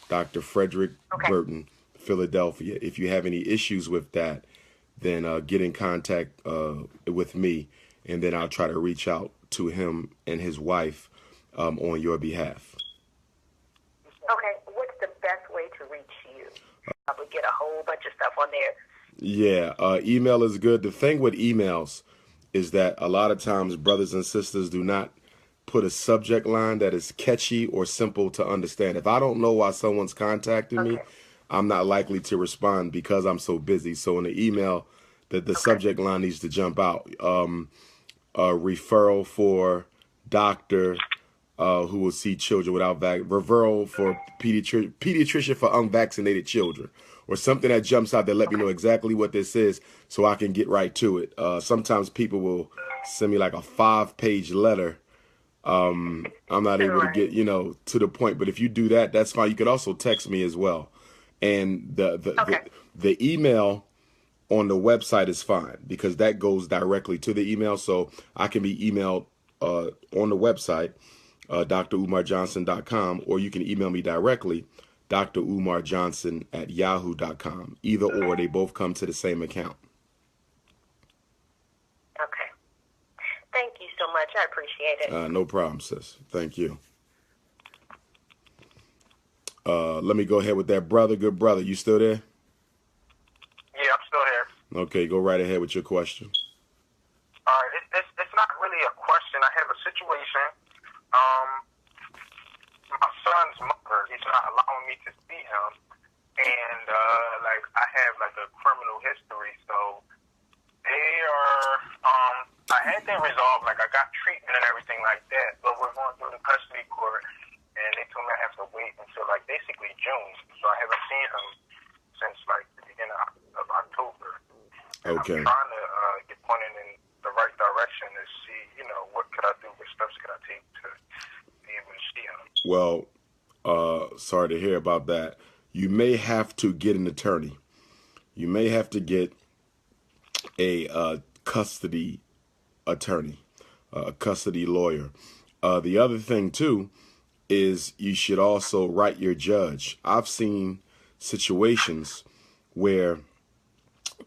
Dr. Frederick Okay. Burton, Philadelphia. If you have any issues with that, then get in contact with me, and then I'll try to reach out to him and his wife on your behalf. Okay. What's the best way to reach you? Probably get a whole bunch of stuff on there. Yeah, email is good. The thing with emails is that a lot of times brothers and sisters do not put a subject line that is catchy or simple to understand. If I don't know why someone's contacting me, Okay. I'm not likely to respond because I'm so busy. So in the email, the Okay. subject line needs to jump out. A referral for doctor who will see children without referral for pediatrician for unvaccinated children, or something that jumps out that let me Okay. know exactly what this is so I can get right to it. Sometimes people will send me like a 5-page letter. I'm not able to Right. get, to the point, but if you do that, that's fine. You could also text me as well. And Okay. the email on the website is fine because that goes directly to the email. So I can be emailed on the website, drumarjohnson.com, or you can email me directly, drumarjohnson@yahoo.com. Either or, they both come to the same account. Okay. Thank you so much. I appreciate it. No problem, sis. Thank you. Let me go ahead with that brother. Good brother. You still there? Yeah, I'm still here. Okay, go right ahead with your question. All right, it's not really a question. I have a situation. Um, my son's mother, he's not allowing me to see him, and like I have like a criminal history, so they are. I had that resolved, like I got treatment and everything like that, but we're going through the custody court, and they told me I have to wait until like basically June, so I haven't seen him since like the beginning of October. And Okay. I'm trying to get pointed in the right direction to see, what could I do, what steps could I take to be able to see him. Well, sorry to hear about that. You may have to get an attorney. You may have to get a custody attorney, a custody lawyer. The other thing too is you should also write your judge. I've seen situations where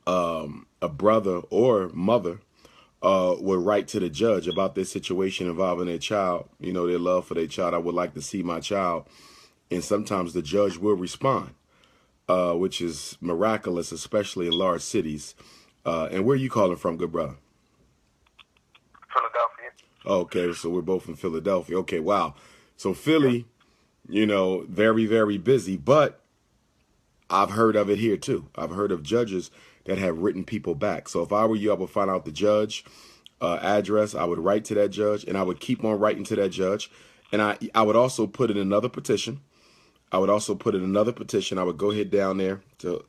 a brother or mother would write to the judge about their situation involving their child, their love for their child. I would like to see my child. And sometimes the judge will respond, which is miraculous, especially in large cities. And where are you calling from, good brother? Philadelphia. Okay, so we're both in Philadelphia. Okay, wow. So Philly, very, very busy, but I've heard of it here too. I've heard of judges that have written people back. So if I were you, I would find out the judge address. I would write to that judge, and I would keep on writing to that judge. And I would also put in another petition. I would go ahead down there to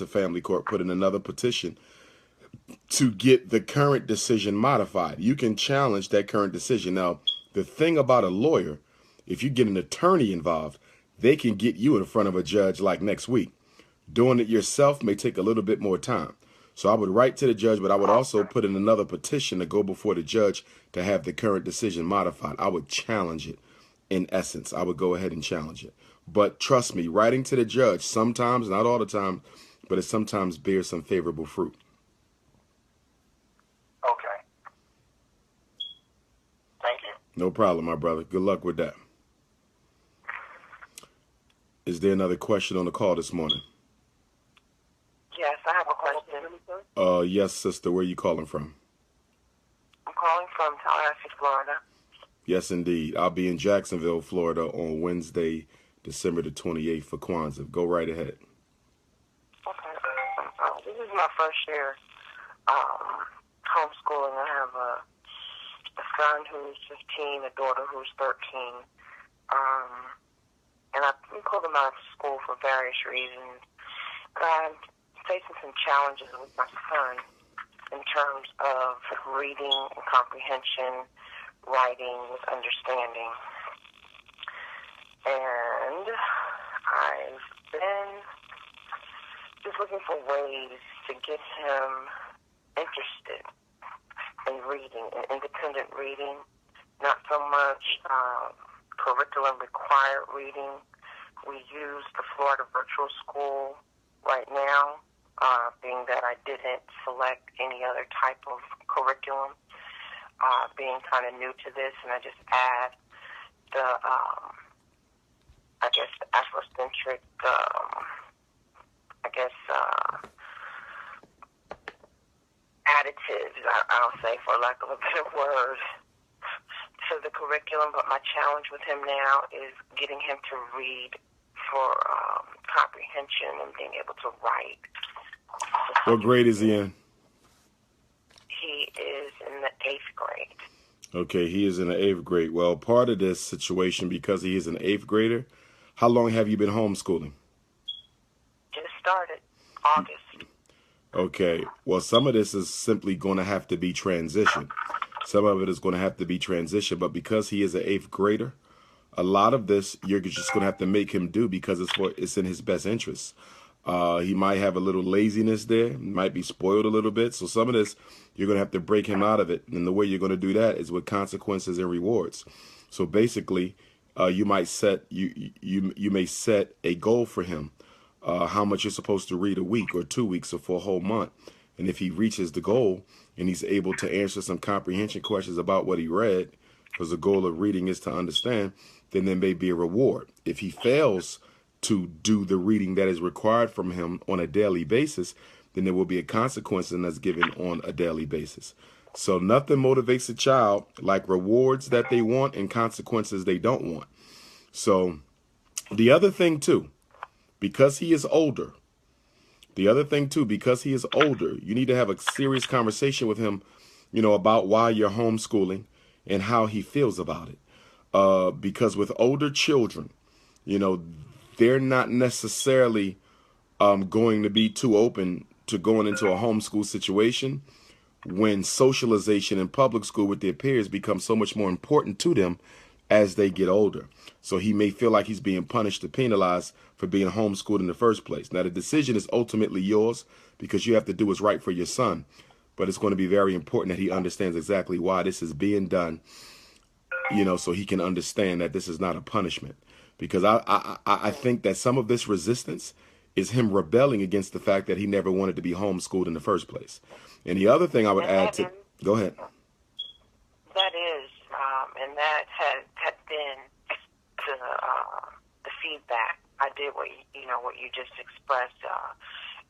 family court, put in another petition to get the current decision modified. You can challenge that current decision. Now, the thing about a lawyer, if you get an attorney involved, they can get you in front of a judge like next week. Doing it yourself may take a little bit more time. So I would write to the judge, but I would also put in another petition to go before the judge to have the current decision modified. I would challenge it. In essence, I would go ahead and challenge it. But trust me, writing to the judge sometimes, not all the time, but it sometimes bears some favorable fruit. Okay. Thank you. No problem, my brother. Good luck with that. Is there another question on the call this morning? Yes, I have a question. Yes, sister. Where are you calling from? I'm calling from Tallahassee, Florida. Yes, indeed. I'll be in Jacksonville, Florida on Wednesday, December the 28th for Kwanzaa. Go right ahead. Okay. This is my first year homeschooling. I have a son who's 15, a daughter who's 13. And I pulled them out of school for various reasons. But I'm facing some challenges with my son in terms of reading and comprehension, writing with understanding. And I've been just looking for ways to get him interested in reading, in independent reading, not so much curriculum required reading, We use the Florida Virtual School right now, being that I didn't select any other type of curriculum, being kind of new to this, and I just add the, I guess, the Afrocentric, additives, I'll say, for lack of a better word, to the curriculum. But my challenge with him now is getting him to read for comprehension and being able to write. What grade is he in? He is in the 8th grade. Okay, he is in the 8th grade. Well, part of this situation, because he is an 8th grader, how long have you been homeschooling? Just started August. Okay, well, some of this is simply going to have to be transitioned. Some of it is going to have to be transitioned, but because he is an 8th grader, a lot of this you're just going to have to make him do because it's in his best interest. He might have a little laziness there, he might be spoiled a little bit. So some of this, you're going to have to break him out of it. And the way you're going to do that is with consequences and rewards. So basically, you might set you may set a goal for him, how much you're supposed to read a week or 2 weeks or for a whole month. And if he reaches the goal and he's able to answer some comprehension questions about what he read, because the goal of reading is to understand, then there may be a reward. If he fails to do the reading that is required from him on a daily basis, then there will be a consequence and that's given on a daily basis. So nothing motivates a child like rewards that they want and consequences they don't want. So the other thing too, because he is older, you need to have a serious conversation with him, about why you're homeschooling and how he feels about it. Because with older children, they're not necessarily going to be too open to going into a homeschool situation when socialization in public school with their peers becomes so much more important to them as they get older. So he may feel like he's being punished or penalized for being homeschooled in the first place. Now, the decision is ultimately yours because you have to do what's right for your son. But it's going to be very important that he understands exactly why this is being done, so he can understand that this is not a punishment. Because I think that some of this resistance is him rebelling against the fact that he never wanted to be homeschooled in the first place. And the other thing I would add to... Go ahead. That is, and that had been the feedback. I did what you just expressed,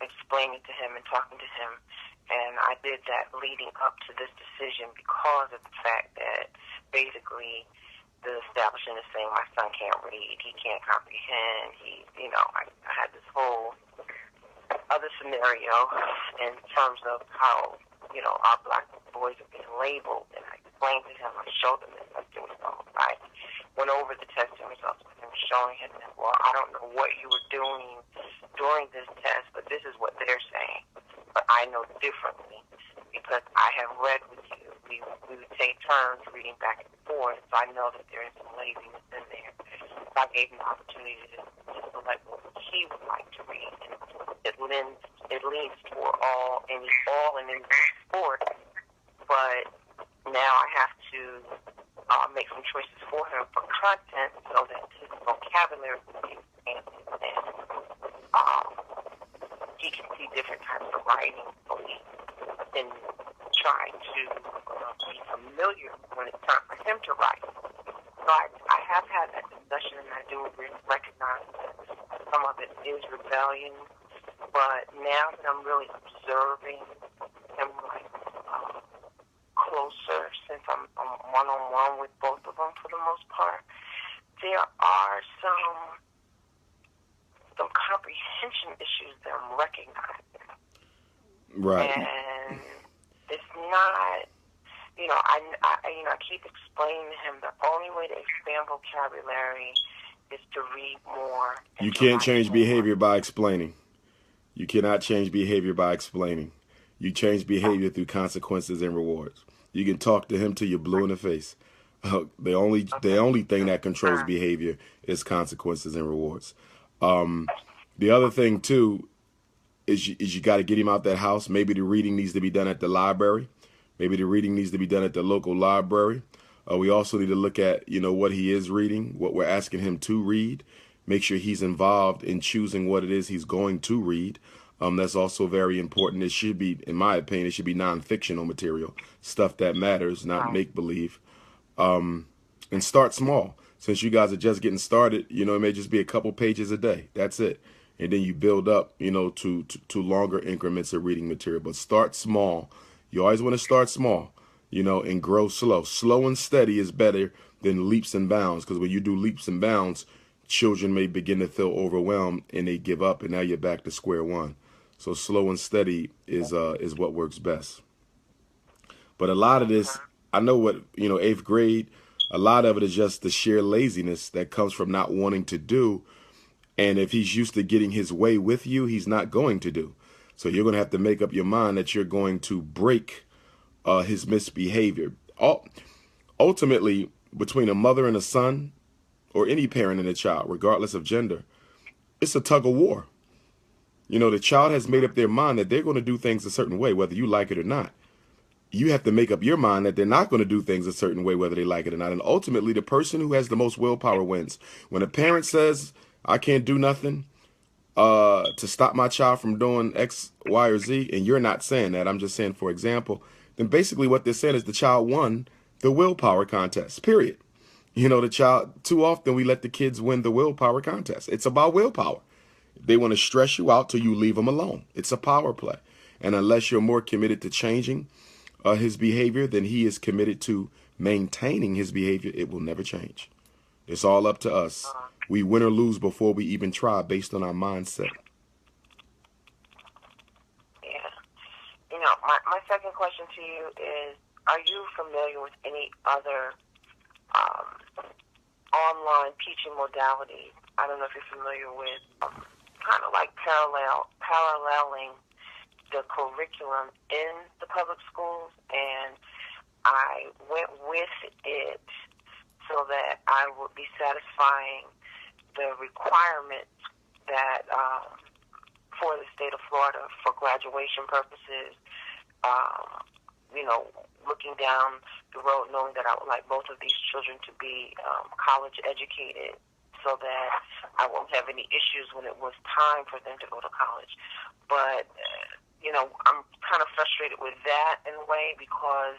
explaining to him and talking to him. And I did that leading up to this decision because of the fact that basically the establishment is saying my son can't read, he can't comprehend, I had this whole other scenario in terms of how, our black boys are being labeled, and I explained to him, I showed him the testing results. I went over the testing results with him, showing him that, well, I don't know what you were doing during this test, but this is what they're saying. But I know differently because I have read with you. We would take turns reading back and forth, so I know that there is some laziness in there. So I gave him the opportunity to select what he would like to read, and it leans toward all in sport. But now I have to make some choices for him for content so that his vocabulary will be expanded and he can see different types of writing, so he can try to be familiar when it's time for him to write. So I have had that discussion, and I do recognize that some of it is rebellion, but now that I'm really observing him closer, since I'm one-on-one with both of them for the most part, there are some comprehension issues that I'm recognizing. Right. And it's not, I keep explaining to him the only way to expand vocabulary is to read more. You can't change behavior by explaining. You cannot change behavior by explaining. You change behavior through consequences and rewards. You can talk to him till you're blue in the face. The only thing that controls behavior is consequences and rewards. The other thing too is you got to get him out that house. Maybe the reading needs to be done at the library. Maybe the reading needs to be done at the local library. We also need to look at what he is reading, what we're asking him to read, Make sure he's involved in choosing what it is he's going to read. That's also very important. It should be, in my opinion, it should be non-fictional material, stuff that matters, not make-believe. And start small. Since you guys are just getting started, you know, it may just be a couple pages a day. That's it. And then you build up, you know, to longer increments of reading material. But start small. You always want to start small, you know, and grow slow. Slow and steady is better than leaps and bounds, because when you do leaps and bounds, children may begin to feel overwhelmed and they give up, and now you're back to square one. So slow and steady is what works best. But a lot of this, I know what, you know, 8th grade, a lot of it is just the sheer laziness that comes from not wanting to do. And if he's used to getting his way with you, he's not going to do. So you're going to have to make up your mind that you're going to break his misbehavior. Ultimately, between a mother and a son, or any parent and a child, regardless of gender, it's a tug of war. You know, the child has made up their mind that they're going to do things a certain way, whether you like it or not. You have to make up your mind that they're not going to do things a certain way, whether they like it or not. And ultimately, the person who has the most willpower wins. When a parent says, I can't do nothing to stop my child from doing X, Y, or Z, and you're not saying that, I'm just saying, for example, then basically what they're saying is the child won the willpower contest, period. You know, the child, too often we let the kids win the willpower contest. It's about willpower. They want to stress you out till you leave them alone. It's a power play. And unless you're more committed to changing his behavior than he is committed to maintaining his behavior, it will never change. It's all up to us. We win or lose before we even try, based on our mindset. Yeah. You know, my second question to you is, are you familiar with any other online teaching modalities? I don't know if you're familiar with kind of like paralleling the curriculum in the public schools, and I went with it so that I would be satisfying the requirements that for the state of Florida for graduation purposes, you know, looking down the road, knowing that I would like both of these children to be college educated, so that I won't have any issues when it was time for them to go to college. But, you know, I'm kind of frustrated with that in a way, because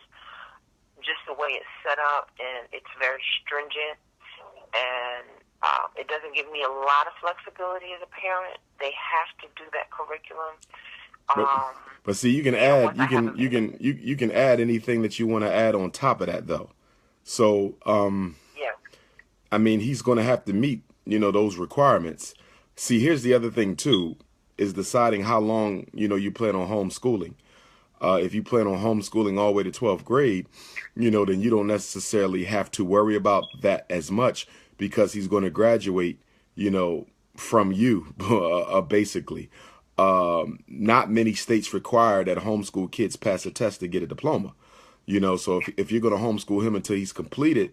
just the way it's set up, and it's very stringent, and it doesn't give me a lot of flexibility as a parent. They have to do that curriculum. But see, you can add, you can add anything that you want to add on top of that, though. So, yeah. I mean, he's going to have to meet, you know, those requirements. See, here's the other thing too, is deciding how long, you know, you plan on homeschooling. If you plan on homeschooling all the way to 12th grade, you know, then you don't necessarily have to worry about that as much, because he's going to graduate, you know, from you, basically. Not many states require that homeschool kids pass a test to get a diploma, you know, so if you're going to homeschool him until he's completed,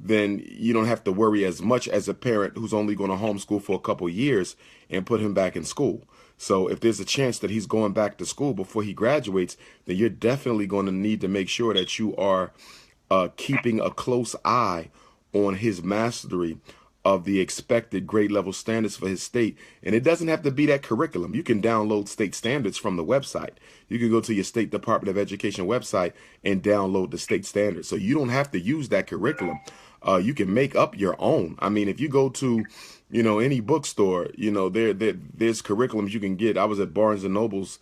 then you don't have to worry as much as a parent who's only going to homeschool for a couple of years and put him back in school. So if there's a chance that he's going back to school before he graduates, then you're definitely going to need to make sure that you are keeping a close eye on his mastery of the expected grade level standards for his state. And it doesn't have to be that curriculum. You can download state standards from the website. You can go to your state Department of Education website and download the state standards. So you don't have to use that curriculum. You can make up your own. I mean, if you go to, you know, any bookstore, you know, there's curriculums you can get. I was at Barnes and Noble's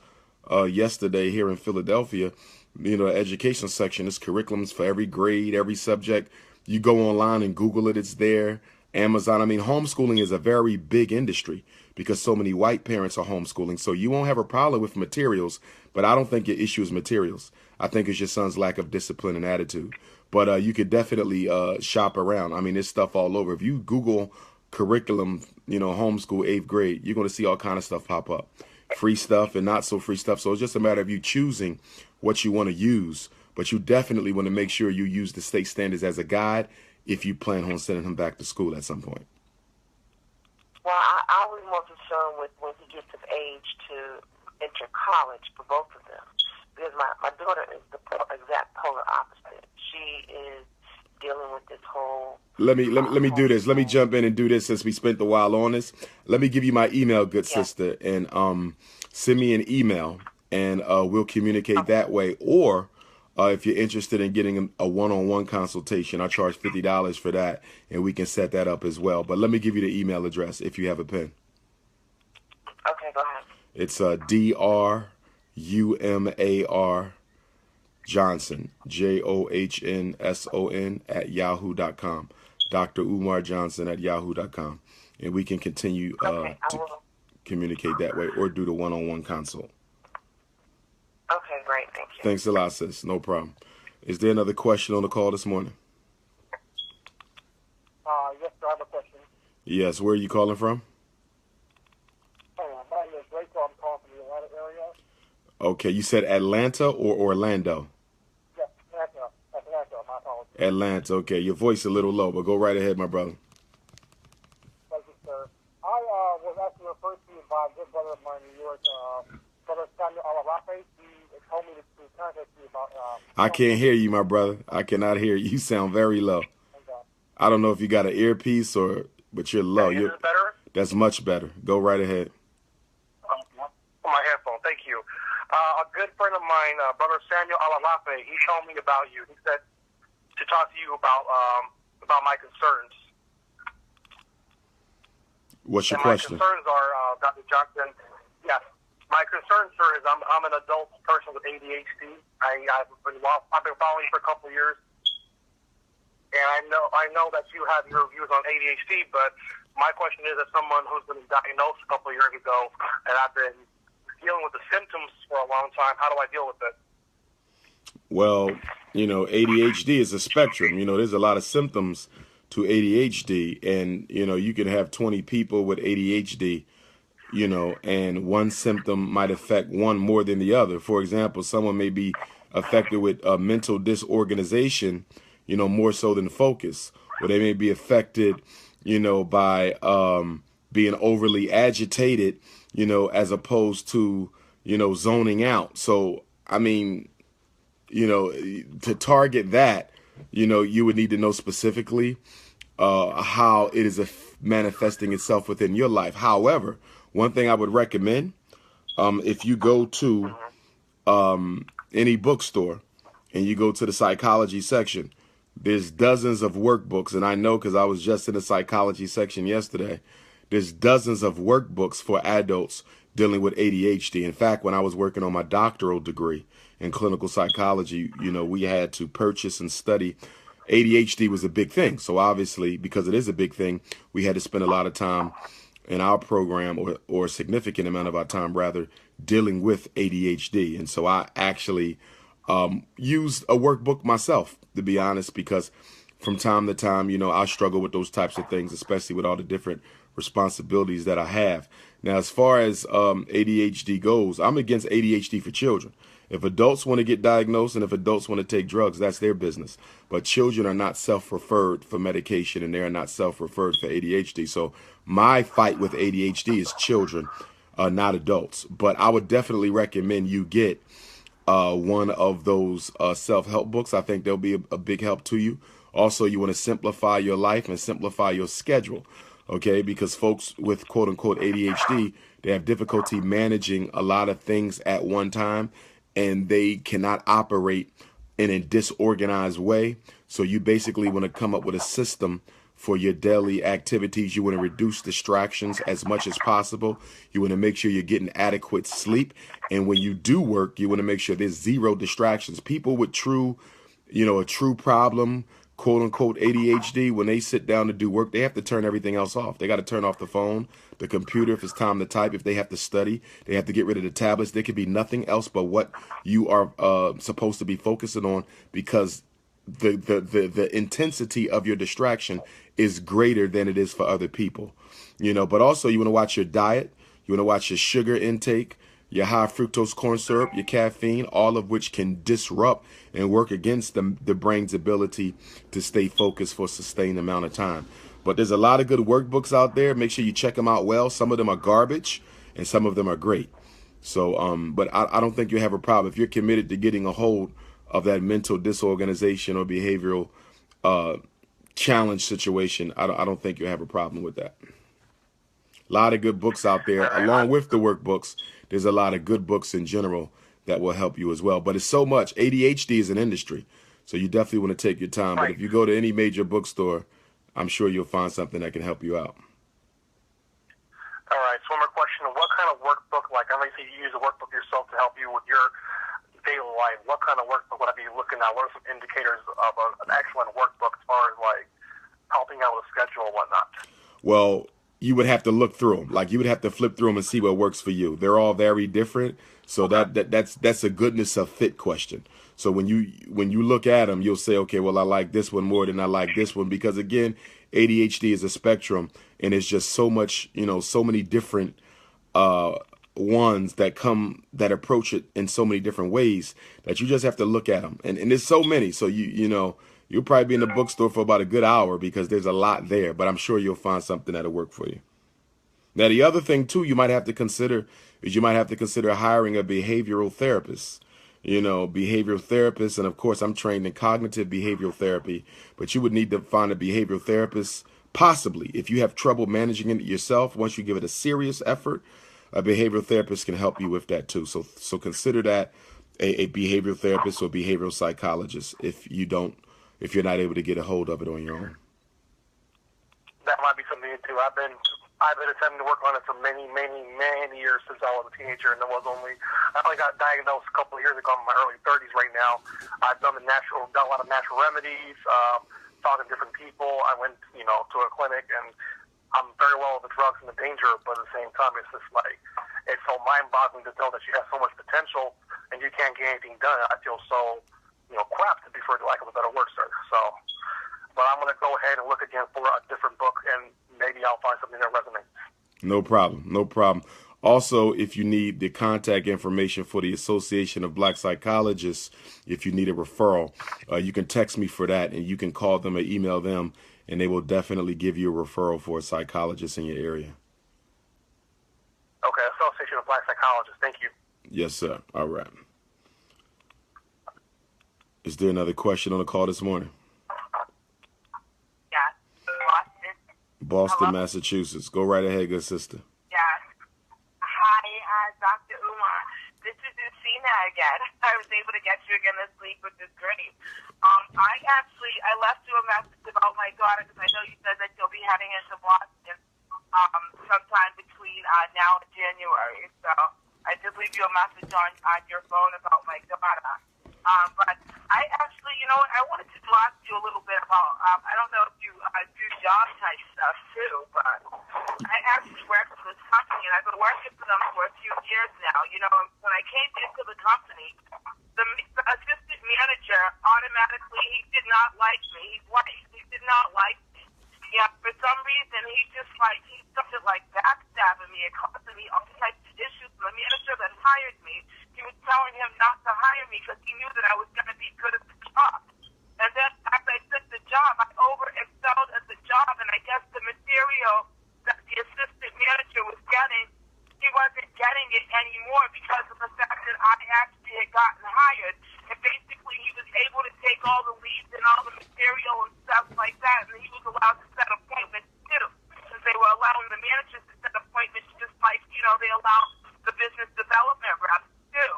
yesterday here in Philadelphia. You know, the education section is curriculums for every grade, every subject. You go online and Google it, it's there. Amazon. I mean, homeschooling is a very big industry because so many white parents are homeschooling. So you won't have a problem with materials, but I don't think your issue is materials. I think it's your son's lack of discipline and attitude. But you could definitely shop around. I mean, there's stuff all over. If you Google curriculum, you know, homeschool 8th grade, you're going to see all kind of stuff pop up. Free stuff and not so free stuff. So it's just a matter of you choosing what you want to use. But you definitely want to make sure you use the state standards as a guide if you plan on sending him back to school at some point. Well, I was more concerned with when he gets of age to enter college for both of them. Because my daughter is the exact polar opposite. She is dealing with this whole. Let me do this. Let me jump in and do this since we spent a while on this. Let me give you my email, good sister, and send me an email, and we'll communicate that way. Or if you're interested in getting a one-on-one consultation, I charge $50 for that, and we can set that up as well. But let me give you the email address if you have a pen. Okay, go ahead. It's DRUMAR Johnson, JOHNSON @yahoo.com. Dr. Umar Johnson @yahoo.com. And we can continue to communicate that way or do the one-on-one consult. Okay, great. Thank you. Thanks a lot, sis. No problem. Is there another question on the call this morning? Yes, sir, I have a question. Yes. Where are you calling from? My name is Rachel. I'm calling from the Atlanta area. Okay. You said Atlanta or Orlando? Yes, Atlanta. My apologies. Atlanta. Okay. Your voice a little low, but go right ahead, my brother. Thank you, sir. I was actually referred to by a good brother of mine in New York, Brother Samuel Alarafe. He told me to contact you about... I can't hear you, my brother. I cannot hear you. You sound very low. I don't know if you got an earpiece but you're low. Is it better? That's much better. Go right ahead. My headphone. Thank you. A good friend of mine, Brother Samuel Alarafe, he told me about you. He said to talk to you about my concerns. What's your question? My concerns are, Dr. Johnson, yes. My concern, sir, is I'm an adult person with ADHD. I've been following you for a couple of years, and I know that you have your views on ADHD. But my question is, as someone who's been diagnosed a couple of years ago, and I've been dealing with the symptoms for a long time, how do I deal with it? Well, ADHD is a spectrum. There's a lot of symptoms to ADHD, and you can have 20 people with ADHD. And one symptom might affect one more than the other. For example, someone may be affected with mental disorganization, more so than focus, or they may be affected, by being overly agitated, as opposed to, zoning out. So, I mean, to target that, you would need to know specifically how it is manifesting itself within your life. However, one thing I would recommend, if you go to any bookstore and you go to the psychology section, there's dozens of workbooks. And I know because I was just in the psychology section yesterday, there's dozens of workbooks for adults dealing with ADHD. In fact, when I was working on my doctoral degree in clinical psychology, we had to purchase and study. ADHD was a big thing. So obviously, because it is a big thing, we had to spend a lot of time in our program, or a significant amount of our time rather, dealing with ADHD. And so I actually used a workbook myself, to be honest, because from time to time, I struggle with those types of things, especially with all the different responsibilities that I have. Now, as far as ADHD goes, I'm against ADHD for children. If adults want to get diagnosed and if adults want to take drugs, that's their business. But children are not self-referred for medication, and they are not self-referred for ADHD. So my fight with ADHD is children, not adults. But I would definitely recommend you get one of those self-help books. I think they'll be a big help to you. Also, you want to simplify your life and simplify your schedule. Okay, because folks with quote unquote ADHD, they have difficulty managing a lot of things at one time, and they cannot operate in a disorganized way. So you basically want to come up with a system for your daily activities. You want to reduce distractions as much as possible. You want to make sure you're getting adequate sleep. And when you do work, you want to make sure there's zero distractions. People with a true problem, quote unquote ADHD, when they sit down to do work, they have to turn everything else off. They got to turn off the phone, the computer, if it's time to type. If they have to study, they have to get rid of the tablets. There could be nothing else but what you are supposed to be focusing on, because the intensity of your distraction is greater than it is for other people. But also you want to watch your diet. You want to watch your sugar intake, your high fructose corn syrup, your caffeine, all of which can disrupt and work against the brain's ability to stay focused for a sustained amount of time. But there's a lot of good workbooks out there. Make sure you check them out well. Some of them are garbage and some of them are great. So, but I don't think you have a problem if you're committed to getting a hold of that mental disorganization or behavioral challenge situation, I don't think you'll have a problem with that. A lot of good books out there, along with the workbooks. There's a lot of good books in general that will help you as well. But it's so much. ADHD is an industry, so you definitely want to take your time. But if you go to any major bookstore, I'm sure you'll find something that can help you out. All right. So one more question. What kind of workbook, like obviously you use a workbook yourself to help you with your daily life, what kind of workbook would I be looking at? What are some indicators of an excellent workbook as far as like helping out with a schedule and whatnot? Well, you would have to look through them. Like you would have to flip through them and see what works for you. They're all very different. So that's a goodness of fit question. So when you look at them, you'll say, okay, well, I like this one more than I like this one, because again, ADHD is a spectrum, and it's just so much, so many different ones that approach it in so many different ways that you just have to look at them. And there's so many. So you'll probably be in the bookstore for about a good hour because there's a lot there, but I'm sure you'll find something that'll work for you. Now, the other thing too, you might have to consider hiring a behavioral therapist. Behavioral therapist, and of course I'm trained in cognitive behavioral therapy, but you would need to find a behavioral therapist, possibly if you have trouble managing it yourself. Once you give it a serious effort, a behavioral therapist can help you with that too. So consider that a behavioral therapist or behavioral psychologist if you're not able to get a hold of it on your own. That might be something to do. I've been attempting to work on it for many years since I was a teenager, and I only got diagnosed a couple of years ago. I'm in my early 30s right now. I've done a lot of natural remedies, talking to different people. I went, to a clinic, and I'm very well with the drugs and the danger, but at the same time, it's just like, it's so mind-boggling to know that you have so much potential and you can't get anything done. I feel so, crap, to be for lack of a better word, sir. So, but I'm going to go ahead and look again for a different book, and maybe I'll find something that resonates. No problem. Also, if you need the contact information for the Association of Black Psychologists, if you need a referral, you can text me for that, and you can call them or email them, and they will definitely give you a referral for a psychologist in your area. Okay, Association of Black Psychologists. Thank you. Yes, sir. All right. Is there another question on the call this morning? Yes. Boston, Massachusetts. Go right ahead, good sister. Yes. Hi, Dr. Umar. This is Lucina again. I was able to get you again this week, which is great. I left you a message about my daughter because I know you said that you'll be heading into Boston sometime between now and January. So I did leave you a message on your phone about my daughter. But I actually, I wanted to ask you a little bit about, I don't know if you do job type stuff too, but I actually work for this company, and I've been working for them for a few years now. When I came into the company, the assistant manager automatically, he did not like me. He's white. He did not like me. Yeah, for some reason, he started backstabbing me and causing me all types of issues. The manager that hired me, he was telling him not to hire me because he knew that I was going to be good at the job. And then as I took the job, I over-excelled at the job, and I guess the material that the assistant manager was getting, he wasn't getting it anymore because of the fact that I actually had gotten hired. And basically, he was able to take all the leads and all the material and stuff like that, and he was allowed to set appointments too. Because they were allowing the managers to set appointments just like, they allow the business development reps too.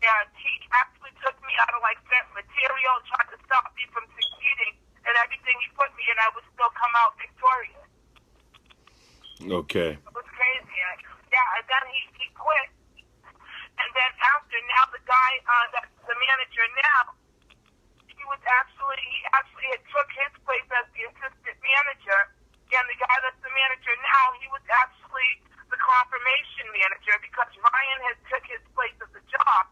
And he actually took me out of set material, tried to stop me from succeeding, and everything he put me in, I would still come out victorious. Okay. It was crazy. And then he quit. And then now the guy that's the manager now, he actually had took his place as the assistant manager, and the guy that's the manager now, he was actually the confirmation manager because Ryan had took his place at the job.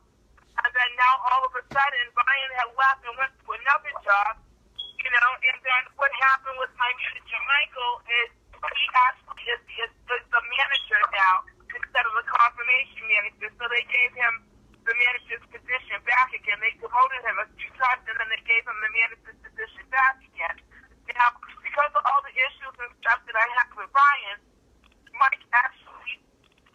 And then now all of a sudden, Ryan had left and went to another job, and then what happened with my manager, Michael, is he actually is the manager now instead of the confirmation manager. So they gave him the manager's position back again. They promoted him a few times, and then they gave him the manager's position back again. Now, because of all the issues and stuff that I have with Ryan, Mike actually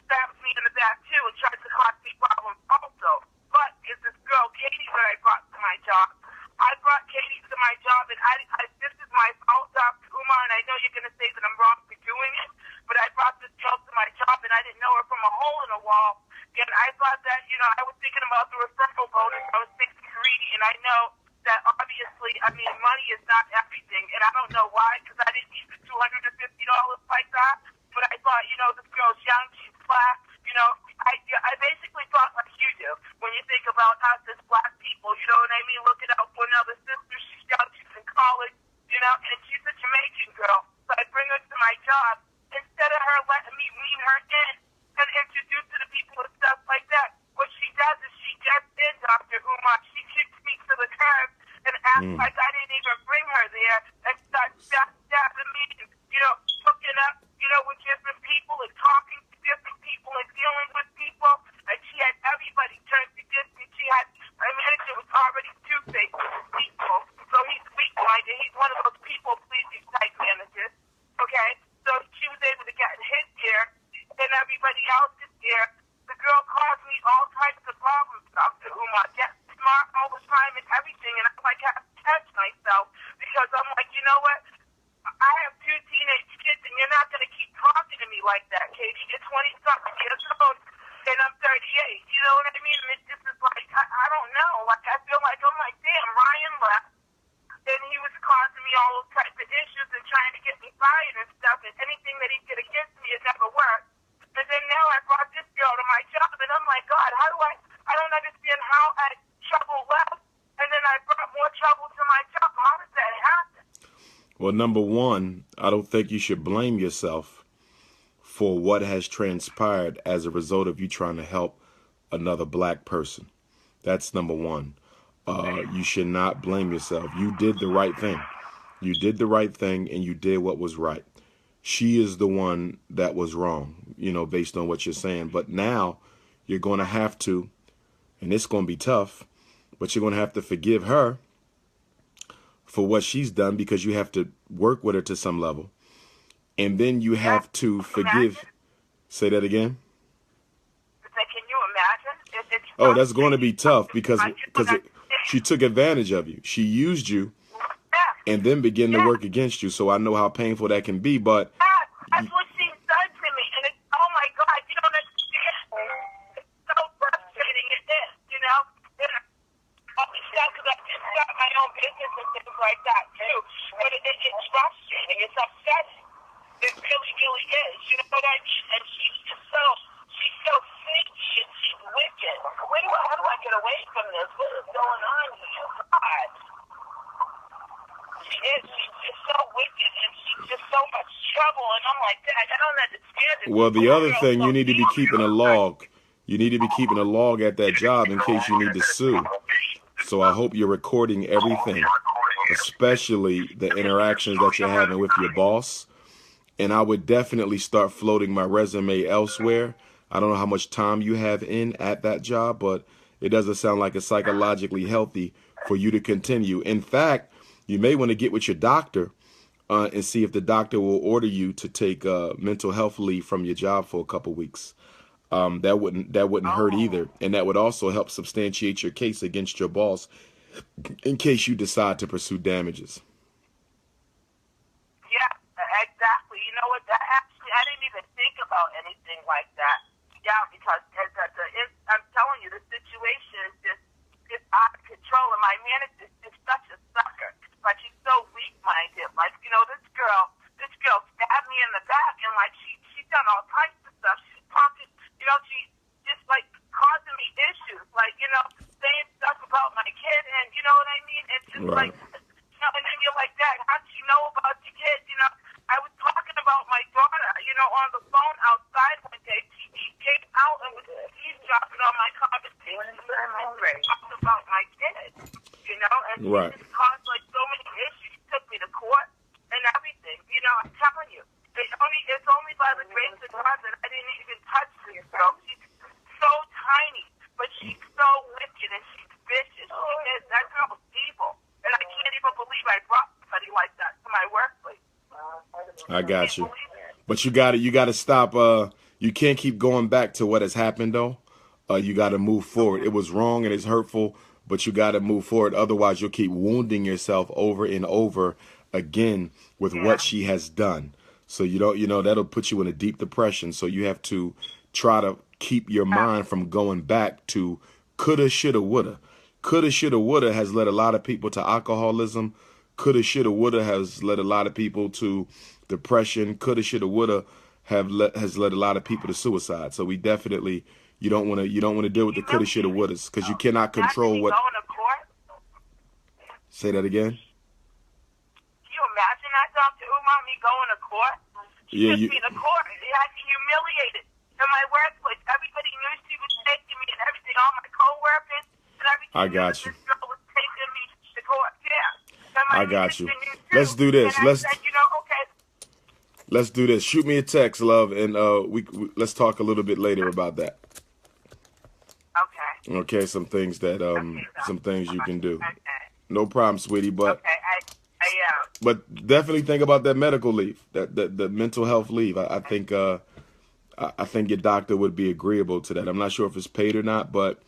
stabbed me in the back too and tried to cause me problems also. But it's this girl, Katie, that I brought to my job. I brought Katie to my job, and this didn't know her from a hole in a wall. And I thought that, you know, I was thinking about the referral bonus. I was thinking greedy, and I know that obviously, I mean, money is not everything, and I don't know why, because I didn't need the $250 like that. But I thought, you know, this girl's young, she's black. You know, I basically thought like you do when you think about us as black people. You know what I mean? Looking out for another sister. She's young, she's in college. You know, and she's a Jamaican girl. So I bring her to my job instead of her letting me wean her in and introduce her to people and stuff like that. What she does is she gets in, Dr. Umar. She kicks me to the curb and acts like I didn't even bring her there and starts stabbing me and, you know, hooking up, you know, with different people and talking to different people and dealing with people. And she had everybody turned against me. She had, my manager was already two-faced with people. So he's weak-minded. He's one of those people-pleasing type managers. Okay? So she was able to get in his ear and everybody else's ear. The girl caused me all types of problems, Dr. Umar. Get smart all the time and everything. And I'm like, I have to catch myself because I'm like, you know what? I have 2 teenage kids, and you're not going to keep talking to me like that, Katie. You're 20-something years old, and I'm 38. You know what I mean? And it just is like, I don't know. Like, I feel like, I'm like, damn, Ryan left, and he was causing me all those types of issues and trying to get me fired and stuff, and anything that he did against me, it never worked. And then now I brought this girl to my job, and I'm like, God, how do I don't understand how I trouble left, and then I brought more trouble to my job. How does that happen? Well, number one, I don't think you should blame yourself for what has transpired as a result of you trying to help another black person. That's number one. You should not blame yourself. You did the right thing. You did the right thing, and you did what was right. She is the one that was wrong, you know, based on what you're saying. But now you're going to have to, and it's going to be tough, but you're going to have to forgive her for what she's done, because you have to work with her to some level. And then you have to forgive. Say that again. Can you imagine? Oh, that's going to be tough because she took advantage of you. She used you and then began to work against you. So I know how painful that can be, but that's what she's done to me. And it's, oh my God, you don't understand. It's so frustrating. It is, you know? Because I just got my own business and things like that too. But it's frustrating. It's upsetting. It really, really is. You know what I mean? And she's so sneaky and she's wicked. How do I get away from this? What is going on here? God. She's just so wicked and she's just so much trouble. And I'm like, Dad, I don't understand it. Well, the other thing, you need to be keeping a log. You need to be keeping a log at that job in case you need to sue. So I hope you're recording everything, especially the interactions that you're having with your boss. And I would definitely start floating my resume elsewhere. I don't know how much time you have in at that job, but it doesn't sound like it's psychologically healthy for you to continue. In fact, you may want to get with your doctor and see if the doctor will order you to take mental health leave from your job for a couple weeks. That wouldn't hurt either, and that would also help substantiate your case against your boss in case you decide to pursue damages. Yeah, exactly. You know what? Actually, I didn't even think about anything like that. Yeah, because I'm telling you, the situation is just out of control, and my manager is such a sucker. Like, she's so weak-minded. Like, you know, this girl stabbed me in the back, and like she's done all types of stuff. She's talking. You know, she just, like, causing me issues, like, you know, saying stuff about my kid, and you know what I mean? It's just right. like, you know, and then you're like, Dad, how did you know about your kids? You know, I was talking about my daughter, you know, on the phone outside one day. She came out and was eavesdropping on my conversation. Talking about my kids, you know, and right. She just caused, like, so many issues. She took me to court and everything, you know, I'm telling you. It's only by the grace of God that I didn't even touch this girl. She's so tiny, but she's so wicked and she's vicious. That girl's evil. And I can't even believe I brought somebody like that to my workplace. I got you. But you gotta stop. You can't keep going back to what has happened though. You gotta move forward. It was wrong and it's hurtful, but you gotta move forward. Otherwise you'll keep wounding yourself over and over again with what she has done. So you know, that'll put you in a deep depression. So you have to try to keep your mind from going back to coulda, shoulda, woulda. Coulda, shoulda, woulda has led a lot of people to alcoholism. Coulda, shoulda, woulda has led a lot of people to depression. Coulda, shoulda, woulda has led a lot of people to suicide. So we definitely, you don't want to deal with the coulda, shoulda, wouldas, because you cannot control what. Going to court? Say that again. Can you imagine that, Dr. Umar, me going to court? She Yeah, took me to court. It had me humiliated in my workplace. Everybody knew she was taking me and everything. All my co-workers and everything. I got you. This girl was taking me to court. Yeah. And my I got you. sister knew too. Let's do this. And I said, okay. Let's do this. Shoot me a text, love, and we let's talk a little bit later about that. Okay. Okay, some things that some things you can do. Okay. No problem, sweetie, but Okay. but definitely think about that medical leave, that the mental health leave. I think I think your doctor would be agreeable to that. I'm not sure if it's paid or not, but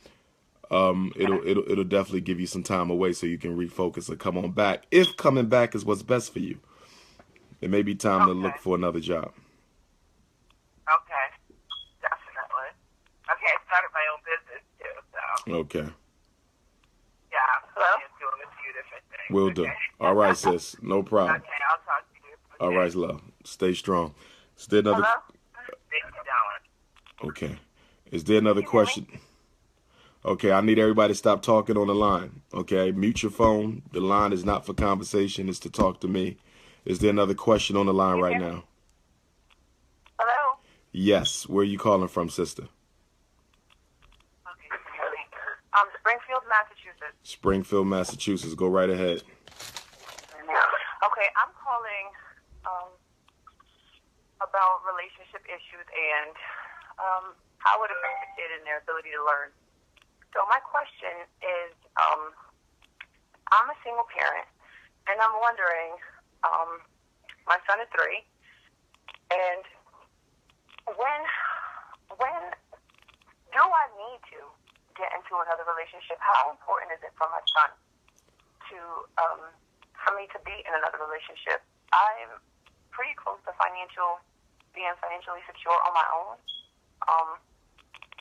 it'll definitely give you some time away so you can refocus and come on back. If coming back is what's best for you, it may be time to look for another job. Okay. Definitely. Okay, I started my own business too, so. Okay. Yeah. Hello? I'm doing a few different things. Will do. All right, sis. No problem. Okay, I'll talk to you. Okay. All right, love. Stay strong. Is there another? Hello? Thank you, darling. Okay. Is there another question? Okay, I need everybody to stop talking on the line. Okay, mute your phone. The line is not for conversation. It's to talk to me. Is there another question on the line right now? Hello? Yes. Where are you calling from, sister? Okay. Springfield, Massachusetts. Springfield, Massachusetts. Go right ahead. Okay, I'm calling about relationship issues and how it affects a kid and their ability to learn. So my question is, I'm a single parent, and I'm wondering, my son is 3, and when do I need to get into another relationship? How important is it for my son to for me to be in another relationship? I'm pretty close to being financially secure on my own.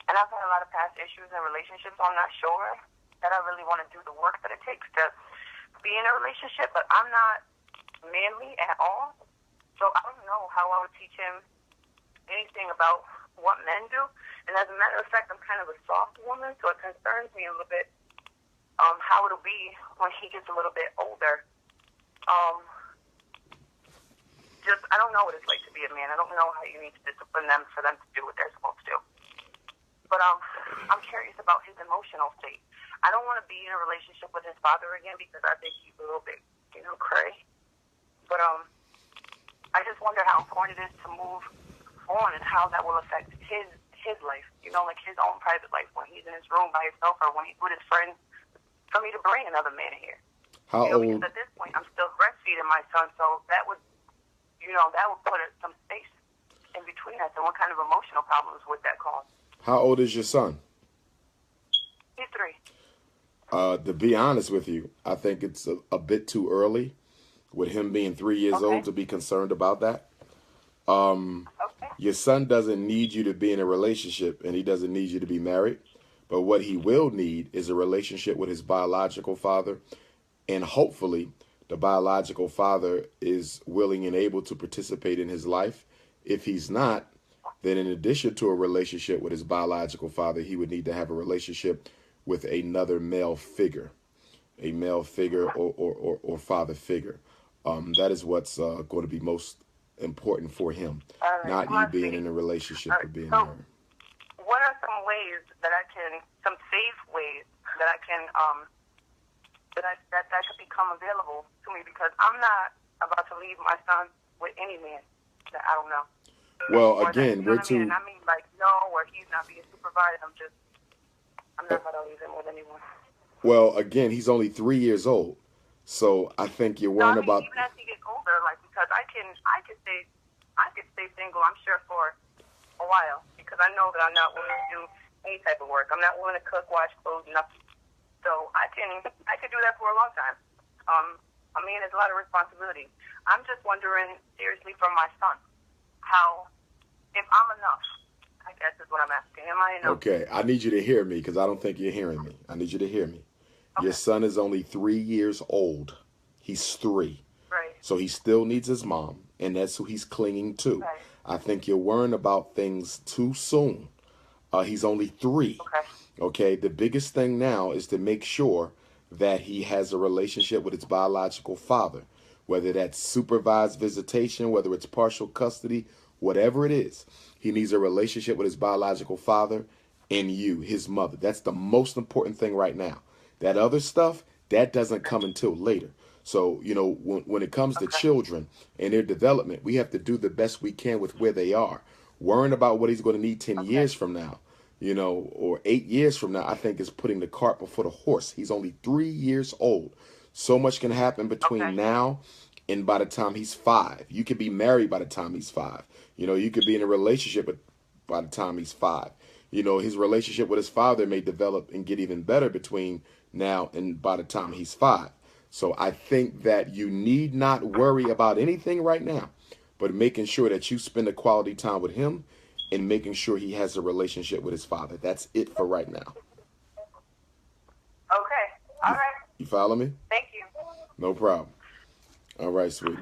And I've had a lot of past issues in relationships, so I'm not sure that I really want to do the work that it takes to be in a relationship, but I'm not manly at all. So I don't know how I would teach him anything about what men do. And as a matter of fact, I'm kind of a soft woman, so it concerns me a little bit how it'll be when he gets a little bit older. I don't know what it's like to be a man. I don't know how you need to discipline them for them to do what they're supposed to do. But I'm curious about his emotional state. I don't want to be in a relationship with his father again because I think he's a little bit, cray. But I just wonder how important it is to move on and how that will affect his life. Like his own private life when he's in his room by himself or when he's with his friends. For me to bring another man in here. How old? Because at this point, I'm still breastfeeding my son, so that would put some space in between us. And what kind of emotional problems would that cause? How old is your son? He's 3. To be honest with you, I think it's a bit too early with him being 3 years old to be concerned about that. Your son doesn't need you to be in a relationship, and he doesn't need you to be married. But what he will need is a relationship with his biological father, and hopefully the biological father is willing and able to participate in his life. If he's not, then in addition to a relationship with his biological father, he would need to have a relationship with another male figure, a male figure or father figure. That is what's going to be most important for him, not you being in a relationship or being married. What are some ways that some safe ways that I can, that could become available to me? Because I'm not about to leave my son with any man that I don't know. Well, again, we're too. I mean, like, no, or he's not being supervised. I'm not about to leave him with anyone. Well, again, he's only 3 years old, so I think you're worrying about. Even as he gets older, like, because I could stay single, I'm sure, for a while, because I know that I'm not willing to do any type of work. I'm not willing to cook, wash clothes, nothing. So I could do that for a long time. I mean, there's a lot of responsibility. I'm just wondering, seriously, for my son, how, if I'm enough, I guess is what I'm asking. Am I enough? Okay, I need you to hear me because I don't think you're hearing me. I need you to hear me. Okay. Your son is only 3 years old. He's 3. Right. So he still needs his mom, and that's who he's clinging to. Right. I think you're worrying about things too soon. He's only 3. Okay. Okay, the biggest thing now is to make sure that he has a relationship with his biological father, whether that's supervised visitation, whether it's partial custody, whatever it is. He needs a relationship with his biological father and you, his mother. That's the most important thing right now. That other stuff, that doesn't come until later. So, you know, when it comes to children and their development, we have to do the best we can with where they are. Worrying about what he's going to need 10 years from now, you know, or 8 years from now, I think is putting the cart before the horse. He's only 3 years old. So much can happen between now and by the time he's 5. You could be married by the time he's 5. You know, you could be in a relationship by the time he's 5. You know, his relationship with his father may develop and get even better between now and by the time he's 5. So I think that you need not worry about anything right now, but making sure that you spend a quality time with him and making sure he has a relationship with his father. That's it for right now. Okay. All right. You follow me? Thank you. No problem. All right, sweetie.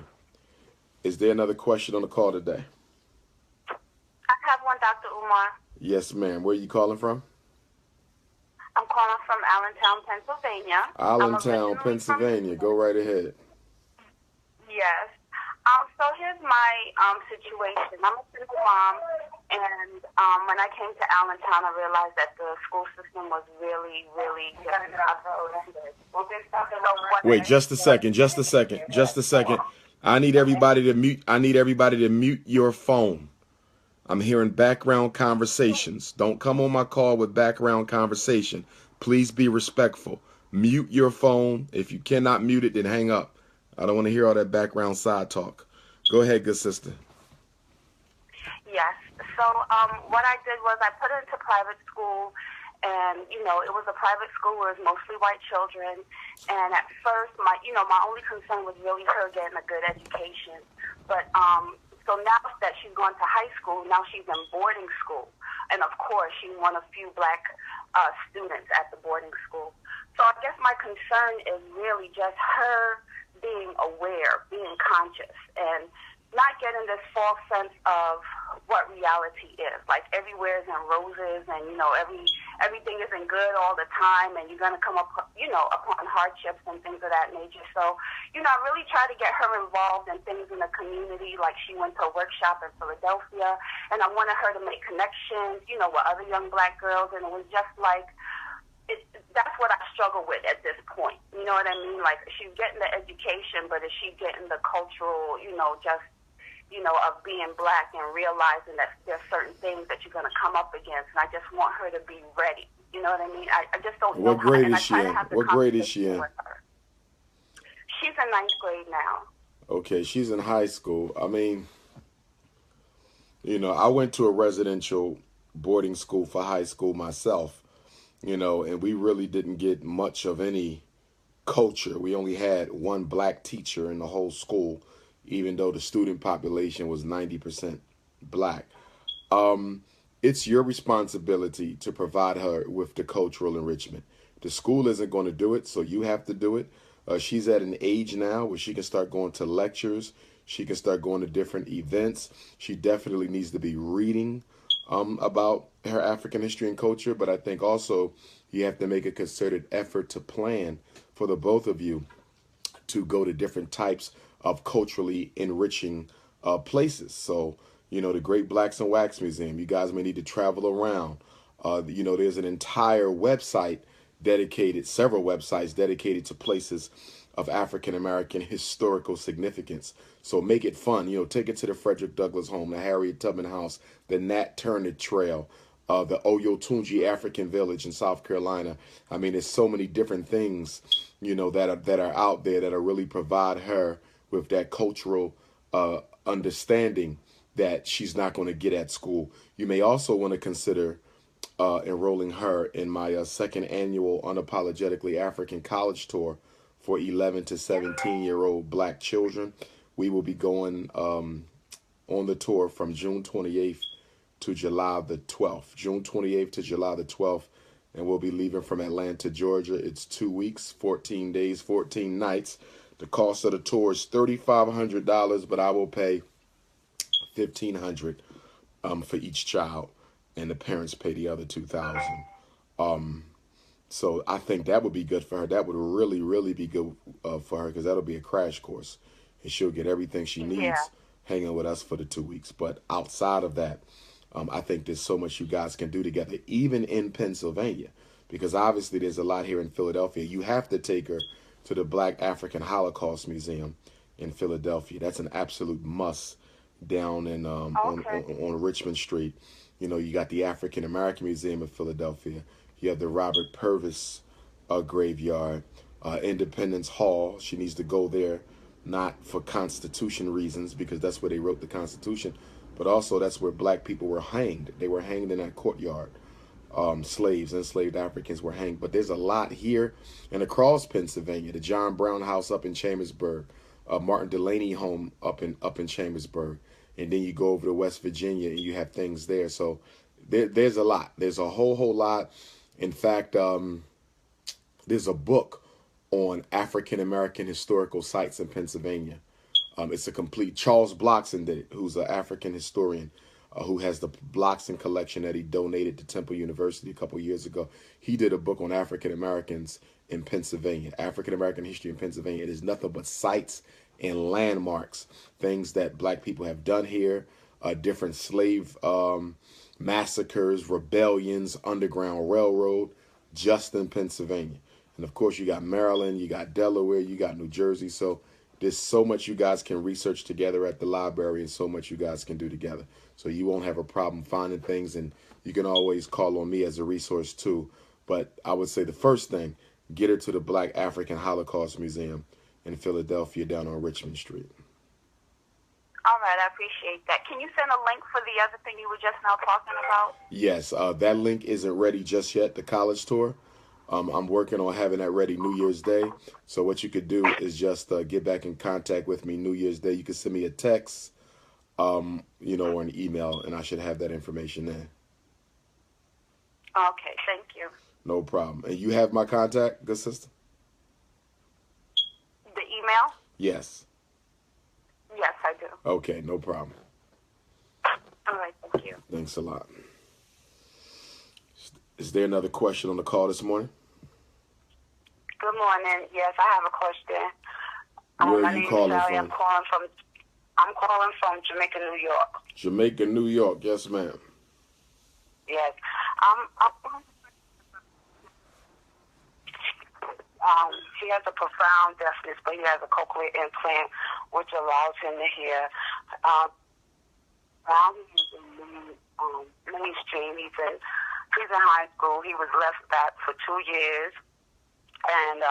Is there another question on the call today? I have one, Dr. Umar. Yes, ma'am. Where are you calling from? I'm calling from Allentown, Pennsylvania. Allentown, Pennsylvania. Go right ahead. Yes. So here's my situation. I'm a single mom, and when I came to Allentown, I realized that the school system was really, really different. Wait, just a second. I need everybody to mute your phone. I'm hearing background conversations. Don't come on my call with background conversation. Please be respectful. Mute your phone. If you cannot mute it, then hang up. I don't want to hear all that background side talk. Go ahead, good sister. Yes. So what I did was I put her into private school, and, you know, it was a private school where it was mostly white children. And at first, my only concern was really her getting a good education. But so now that she's gone to high school, now she's in boarding school. And, of course, she's one of few black students at the boarding school. So I guess my concern is really just her being aware, being conscious, and not getting this false sense of what reality is. Like, everywhere is in roses, and, you know, everything isn't good all the time, and you're going to come up, you know, upon hardships and things of that nature. So, you know, I really try to get her involved in things in the community. Like, she went to a workshop in Philadelphia, and I wanted her to make connections, you know, with other young black girls, and it was just like, that's what I struggle with at this point. You know what I mean? Like, she's getting the education, but is she getting the cultural, you know, just, you know, of being black and realizing that there's certain things that you're going to come up against. And I just want her to be ready. You know what I mean? I just don't know. What grade is she in? What grade is she in? She's in 9th grade now. Okay, she's in high school. I mean, you know, I went to a residential boarding school for high school myself. You know, and we really didn't get much of any culture. We only had one black teacher in the whole school, even though the student population was 90% black. It's your responsibility to provide her with the cultural enrichment. The school isn't going to do it, so you have to do it. She's at an age now where she can start going to lectures. She can start going to different events. She definitely needs to be reading about her African history and culture, but I think also you have to make a concerted effort to plan for the both of you to go to different types of culturally enriching places. So, you know, the Great Blacks and Wax Museum, you guys may need to travel around. You know, there's an entire website dedicated, several websites dedicated to places of African-American historical significance. So make it fun. You know, take it to the Frederick Douglass Home, the Harriet Tubman House, the Nat Turner Trail, the Oyotunji African Village in South Carolina. I mean, there's so many different things, you know, that are out there that are really provide her with that cultural understanding that she's not going to get at school. You may also want to consider enrolling her in my second annual Unapologetically African College Tour for 11 to 17-year-old black children. We will be going on the tour from June 28th to July the 12th, June 28th to July the 12th. And we'll be leaving from Atlanta, Georgia. It's 2 weeks, 14 days, 14 nights. The cost of the tour is $3,500, but I will pay $1,500 for each child, and the parents pay the other $2,000. So I think that would be good for her. That would really, really be good for her, because that'll be a crash course, and she'll get everything she needs hanging with us for the 2 weeks. But outside of that, I think there's so much you guys can do together, even in Pennsylvania, because obviously there's a lot here in Philadelphia. You have to take her to the Black African Holocaust Museum in Philadelphia. That's an absolute must down in on Richmond Street. You know, you got the African American Museum of Philadelphia. You have the Robert Purvis graveyard, Independence Hall. She needs to go there, not for Constitution reasons, because that's where they wrote the Constitution, but also that's where black people were hanged. They were hanged in that courtyard. Slaves, enslaved Africans were hanged. But there's a lot here and across Pennsylvania. The John Brown House up in Chambersburg, Martin Delaney home up in Chambersburg, and then you go over to West Virginia and you have things there. So there's a lot. There's a whole lot. In fact, there's a book on African American historical sites in Pennsylvania. It's a complete. Charles Blockson did it, who's an African historian, who has the Blockson collection that he donated to Temple University a couple years ago. He did a book on African Americans in Pennsylvania, African American history in Pennsylvania. It is nothing but sites and landmarks, things that black people have done here, different slave massacres, rebellions, Underground Railroad, just in Pennsylvania. And of course, you got Maryland, you got Delaware, you got New Jersey. So there's so much you guys can research together at the library, and so much you guys can do together. So you won't have a problem finding things, and you can always call on me as a resource too. But I would say the first thing, get her to the Black African Holocaust Museum in Philadelphia down on Richmond Street. All right, I appreciate that. Can you send a link for the other thing you were just now talking about? Yes, that link isn't ready just yet, the college tour. I'm working on having that ready New Year's Day. So what you could do is just get back in contact with me New Year's Day. You can send me a text, or an email, and I should have that information there. Okay, thank you. No problem. And you have my contact, good sister? The email? Yes. Yes, I do. Okay, no problem. All right, thank you. Thanks a lot. Is there another question on the call this morning? Good morning. Yes, I have a question. Where are you calling from? I'm calling from Jamaica, New York. Jamaica, New York. Yes, ma'am. Yes. He has a profound deafness, but he has a cochlear implant, which allows him to hear. Now he's in mainstream. He's in high school. He was left back for 2 years, and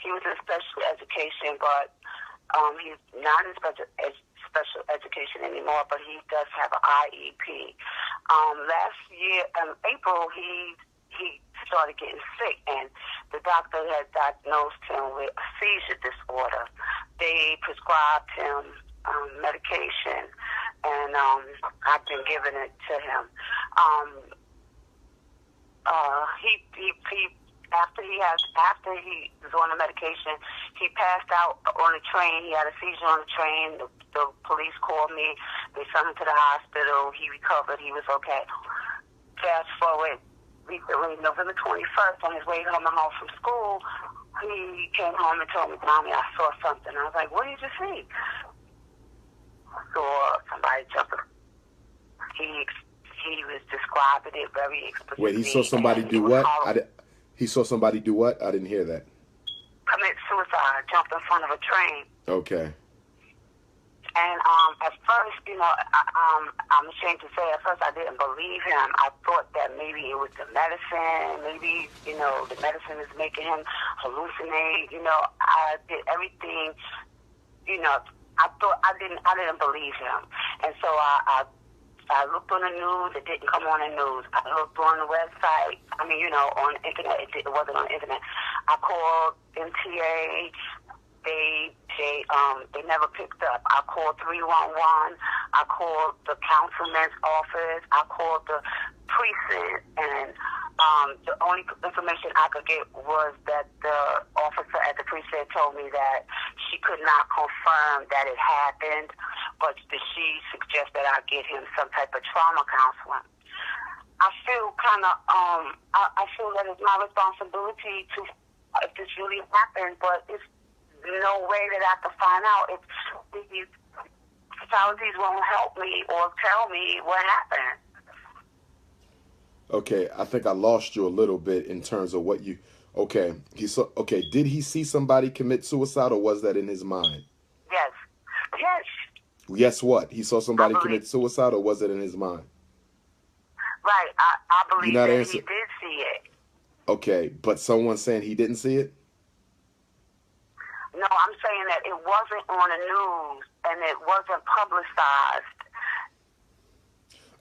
he was in special education, but he's not in special education anymore, but he does have an IEP. Last year, in April, he started getting sick, and the doctor had diagnosed him with a seizure disorder. They prescribed him medication, and I've been giving it to him. After he was on the medication, he passed out on a train. He had a seizure on the train. The police called me. They sent him to the hospital. He recovered. He was okay. Fast forward, recently, November 21st, on his way home from school, he came home and told me, "Mommy, I saw something." I was like, "What did you see?" I saw somebody jumping. He was describing it very explicitly. Wait, he saw somebody do what? He saw somebody do what? I didn't hear that. Commit suicide, jump in front of a train. Okay. And at first, I'm ashamed to say, at first I didn't believe him. I thought that maybe it was the medicine. Maybe, the medicine is making him hallucinate. I did everything. I didn't believe him. And so I looked on the news. It didn't come on the news. I looked on the website. On the internet. It wasn't on the internet. I called MTA. they never picked up. I called 311. I called the councilman's office. I called the precinct, and the only information I could get was that the officer at the precinct told me that she could not confirm that it happened, but she suggested I get him some type of trauma counseling. I feel kind of, I feel that it's my responsibility to, if this really happened, but it's no way that I can find out. If these authorities won't help me or tell me what happened. Okay, I think I lost you a little bit in terms of what you. Okay, Okay, did he see somebody commit suicide, or was that in his mind? Yes. Yes. Yes, what? He saw somebody commit suicide, or was it in his mind? Right. I believe that he did see it. Okay, but someone's saying he didn't see it? No, I'm saying that it wasn't on the news and it wasn't publicized.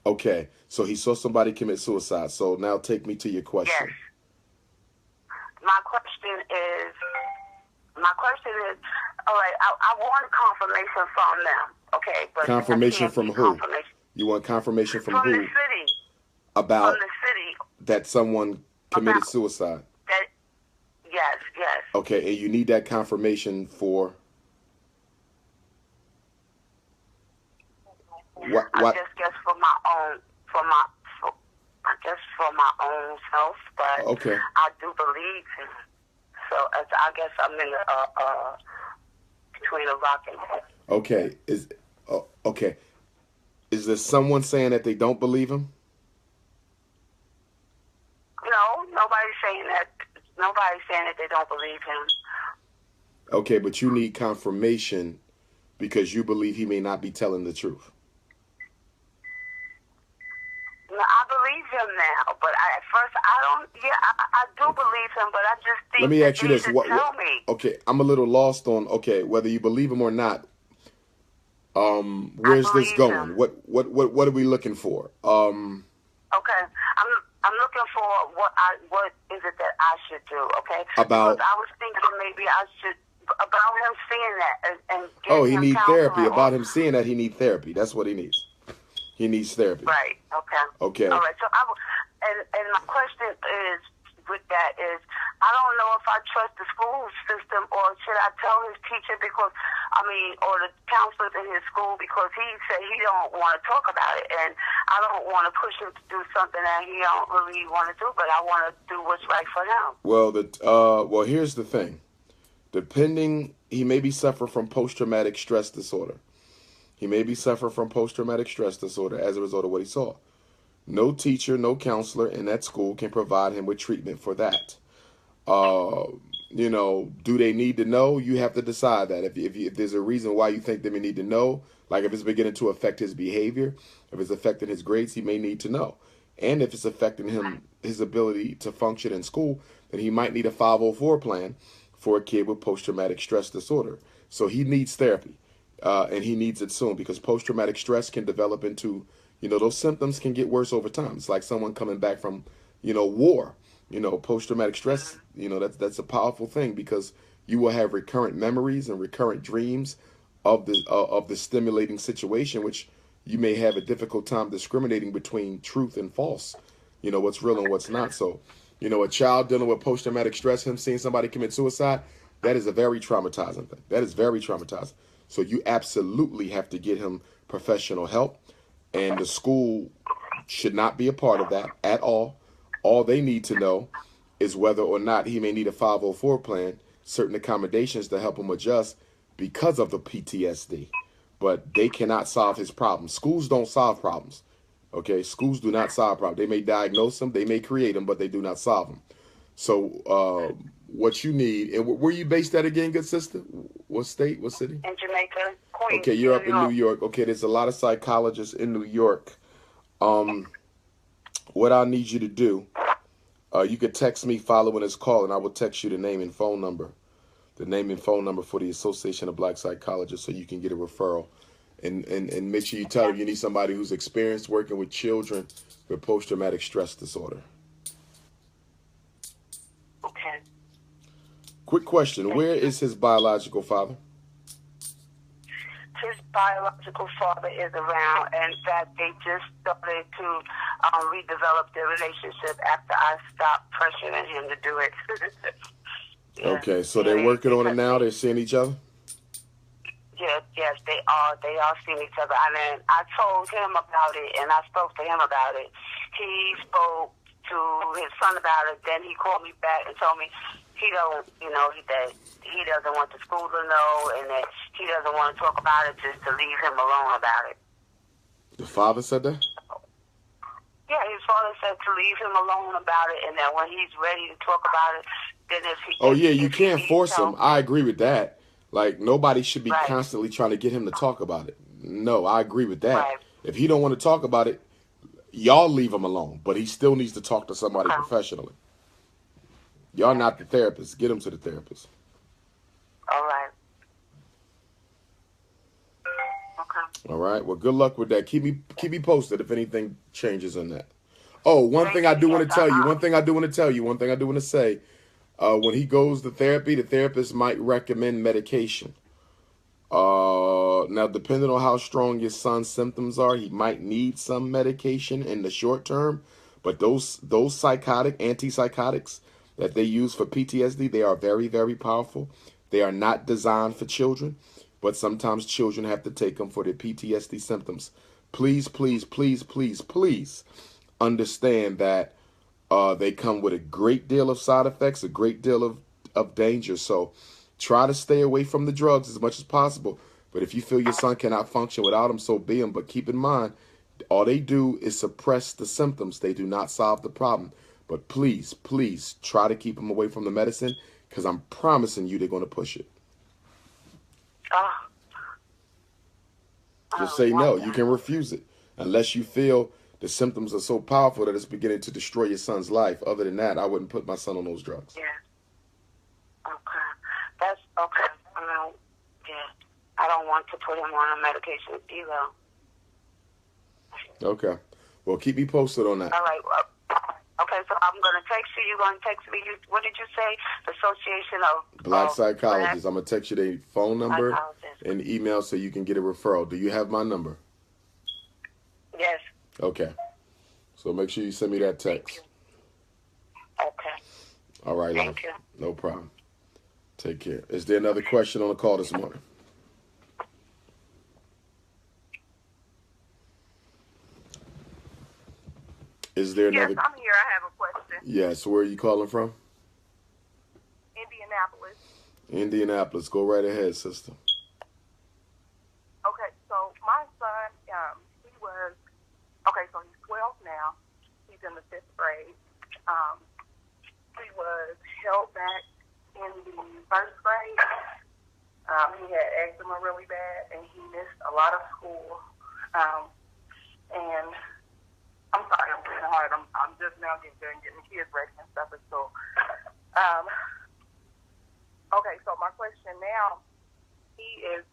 Okay, so he saw somebody commit suicide. So now take me to your question. Yes. My question is, all right, I want confirmation from them, okay? But confirmation from who? Confirmation. You want confirmation from who? From the city. About from the city. That someone committed suicide. Yes. Okay, and you need that confirmation for what? I just guess for my own self, but okay. I do believe him. So I guess I'm in between a rock and a okay. Okay. Is there someone saying that they don't believe him? No, nobody's saying that. Nobody's saying that they don't believe him. Okay, but you need confirmation because you believe he may not be telling the truth. No, I believe him now, but at first I don't. Yeah, I do believe him, but I just think. Let me ask you this: tell me. Okay, I'm a little lost on whether you believe him or not. Where's this going? Him. What are we looking for? Okay, I'm looking for what is it that I should do? Okay, about. Because I was thinking maybe I should about him seeing that and he needs therapy. About him seeing that he needs therapy. That's what he needs. He needs therapy. Right. Okay. Okay. All right. So and my question is with that is I don't know if I trust the school system or should I tell his teacher or the counselors in his school because he said he don't want to talk about it and I don't want to push him to do something that he don't really want to do, but I want to do what's right for him. Well, here's the thing. He may be suffering from post-traumatic stress disorder. He may be suffering from post-traumatic stress disorder as a result of what he saw. No teacher, no counselor in that school can provide him with treatment for that. Do they need to know? You have to decide that. If there's a reason why you think they may need to know, like if it's beginning to affect his behavior, if it's affecting his grades, he may need to know. And if it's affecting his ability to function in school, then he might need a 504 plan for a kid with post-traumatic stress disorder. So he needs therapy. And he needs it soon because post-traumatic stress can develop into, those symptoms can get worse over time. It's like someone coming back from, war. Post-traumatic stress, that's a powerful thing because you will have recurrent memories and recurrent dreams of the stimulating situation, which you may have a difficult time discriminating between truth and false, what's real and what's not. So, a child dealing with post-traumatic stress, him seeing somebody commit suicide, that is a very traumatizing thing. That is very traumatizing. So you absolutely have to get him professional help, and the school should not be a part of that at all. All they need to know is whether or not he may need a 504 plan, certain accommodations to help him adjust because of the PTSD. But they cannot solve his problems. Schools don't solve problems. Okay, schools do not solve problems. They may diagnose them, they may create them, but they do not solve them. So what you need, and where you based at again, good sister? What state? What city? In Jamaica, Queens. Okay, you're up in New York. Okay, there's a lot of psychologists in New York. What I need you to do, you could text me following this call, and I will text you the name and phone number. The name and phone number for the Association of Black Psychologists so you can get a referral. And make sure you tell them you need somebody who's experienced working with children with post-traumatic stress disorder. Okay. Quick question. Where is his biological father? His biological father is around, and in fact, they just started to redevelop their relationship after I stopped pressuring him to do it. Yeah. Okay, so they're working on it now. They're seeing each other. Yes, they are. They are seeing each other. And then I told him about it, and I spoke to him about it. He spoke to his son about it. Then he called me back and told me he don't, that he doesn't want the school to know, and that he doesn't want to talk about it, just to leave him alone about it. The father said that? Yeah, his father said to leave him alone about it, and that when he's ready to talk about it, then if he... Oh, yeah, you can't force him. I agree with that. Like, nobody should be Right. constantly trying to get him to talk about it. No, I agree with that. Right. If he don't want to talk about it, y'all leave him alone. But he still needs to talk to somebody Okay. professionally. Y'all not the therapist. Get him to the therapist. All right. Okay. All right. Well, good luck with that. Keep me posted if anything changes on that. Oh, one thing I do want to tell you. One thing I do want to say. When he goes to therapy, the therapist might recommend medication. Now, depending on how strong your son's symptoms are, he might need some medication in the short term. But those antipsychotics that they use for PTSD, they are very, very powerful. They are not designed for children, but sometimes children have to take them for their PTSD symptoms. Please, please, please, please, please understand that they come with a great deal of side effects, a great deal of danger. So try to stay away from the drugs as much as possible. But if you feel your son cannot function without them, so be them. But keep in mind, all they do is suppress the symptoms. They do not solve the problem. But please, please try to keep them away from the medicine, because I'm promising you they're going to push it. Just say no. You can refuse it unless you feel the symptoms are so powerful that it's beginning to destroy your son's life. Other than that, I wouldn't put my son on those drugs. Yeah. Okay. That's okay. Yeah. I don't want to put him on a medication either. Okay. Well, keep me posted on that. All right. Okay, so I'm going to text you. You're going to text me. What did you say? The Association of Black Psychologists. I'm going to text you their phone number and email so you can get a referral. Do you have my number? Yes. Okay. So make sure you send me that text. Okay. All right, love. Thank you. No problem. Take care. Is there another question on the call this morning? Is there another? Yes, I'm here. I have a question. Yes. Where are you calling from? Indianapolis. Indianapolis. Go right ahead, sister. Okay, so my son, so he's 12 now. He's in the 5th grade. He was held back in the 1st grade. He had eczema really bad, and he missed a lot of school. And I'm sorry, I'm being hard. I'm just now getting the kids ready and stuff at school. Okay, so my question now, he is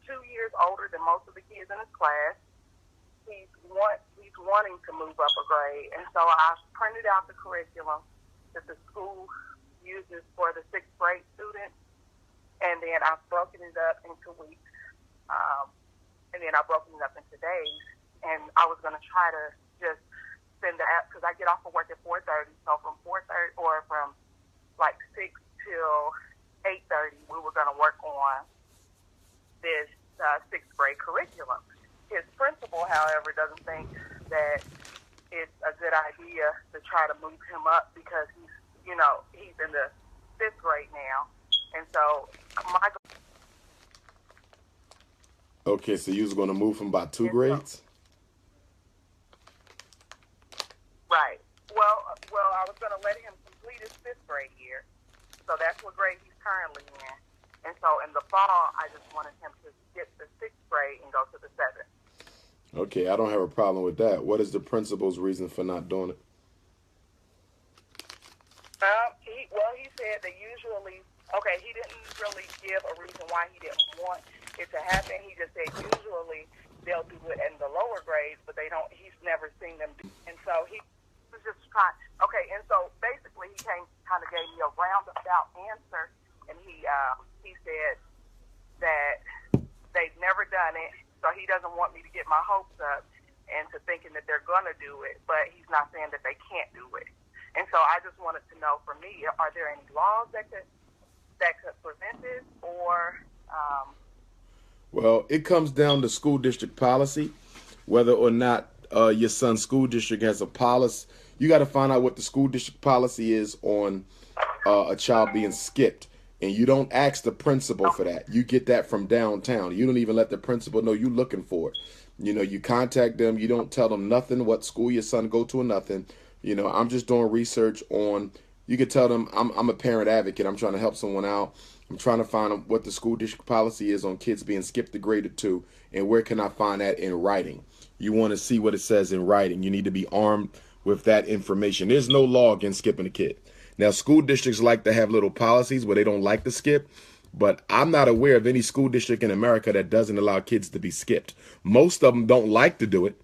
2 years older than most of the kids in his class. He's wanting to move up a grade, and so I printed out the curriculum that the school uses for the 6th grade students, and then I've broken it up into weeks, and then I've broken it up into days, and I was going to try to just send the app, because I get off of work at 4:30, so from 4:30 or from like 6 till 8:30, we were going to work on this 6th grade curriculum. His principal, however, doesn't think that it's a good idea to try to move him up because he's in the 5th grade now. And so Okay, so you was going to move him by 2 grades? Right. Well, I was going to let him complete his 5th grade year. So that's what grade he's currently in. And so in the fall, I just wanted him to skip the 6th grade and go to the 7th. Okay, I don't have a problem with that. What is the principal's reason for not doing it? He said that usually, he didn't really give a reason why he didn't want it to happen. He just said usually they'll do it in the lower grades, but he's never seen them do it. And so he was just trying, and so basically he kind of gave me a roundabout answer and he said that they've never done it, so he doesn't want me to get my hopes up into thinking that they're going to do it, but he's not saying that they can't do it. And so I just wanted to know, for me, are there any laws that could prevent this, or Well, it comes down to school district policy, whether or not your son's school district has a policy. You got to find out what the school district policy is on a child being skipped. And you don't ask the principal for that. You get that from downtown. You don't even let the principal know you're looking for it. You know, you contact them. You don't tell them nothing, what school your son go to or nothing. You know, I'm just doing research on, you could tell them I'm a parent advocate. I'm trying to help someone out. I'm trying to find what the school district policy is on kids being skipped a grade or two, and where can I find that in writing. You want to see what it says in writing. You need to be armed with that information. There's no law against skipping a kid. Now, school districts like to have little policies where they don't like to skip, but I'm not aware of any school district in America that doesn't allow kids to be skipped. Most of them don't like to do it.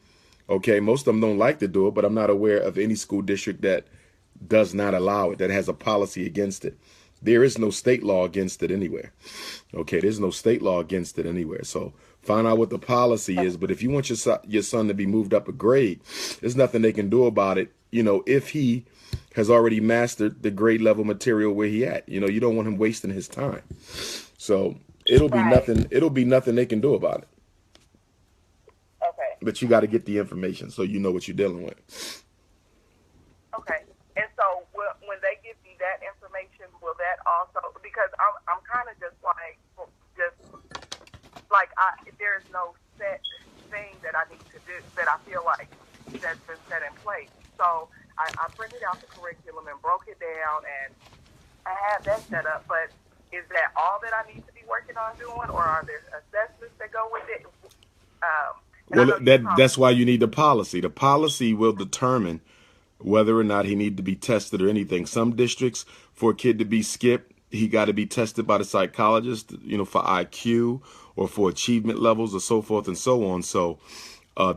Okay, most of them don't like to do it, but I'm not aware of any school district that does not allow it, that has a policy against it. There is no state law against it anywhere. Okay, there's no state law against it anywhere. So find out what the policy is. But if you want your son to be moved up a grade, there's nothing they can do about it. You know, if he has already mastered the grade level material where he at, you know, you don't want him wasting his time. So it'll be nothing. It'll be nothing they can do about it. okay. But you got to get the information so you know what you're dealing with. Okay. And so when they give me that information, will that also, because I'm kind of just like there's no set thing that I need to do that I feel like that's been set in place. So I printed out the curriculum and broke it down, and I have that set up. But is that all that I need to be working on doing, or are there assessments that go with it? Well, that's why you need the policy. The policy will determine whether or not he need to be tested or anything. Some districts, for a kid to be skipped, he got to be tested by the psychologist, you know, for IQ or for achievement levels or so forth and so on. So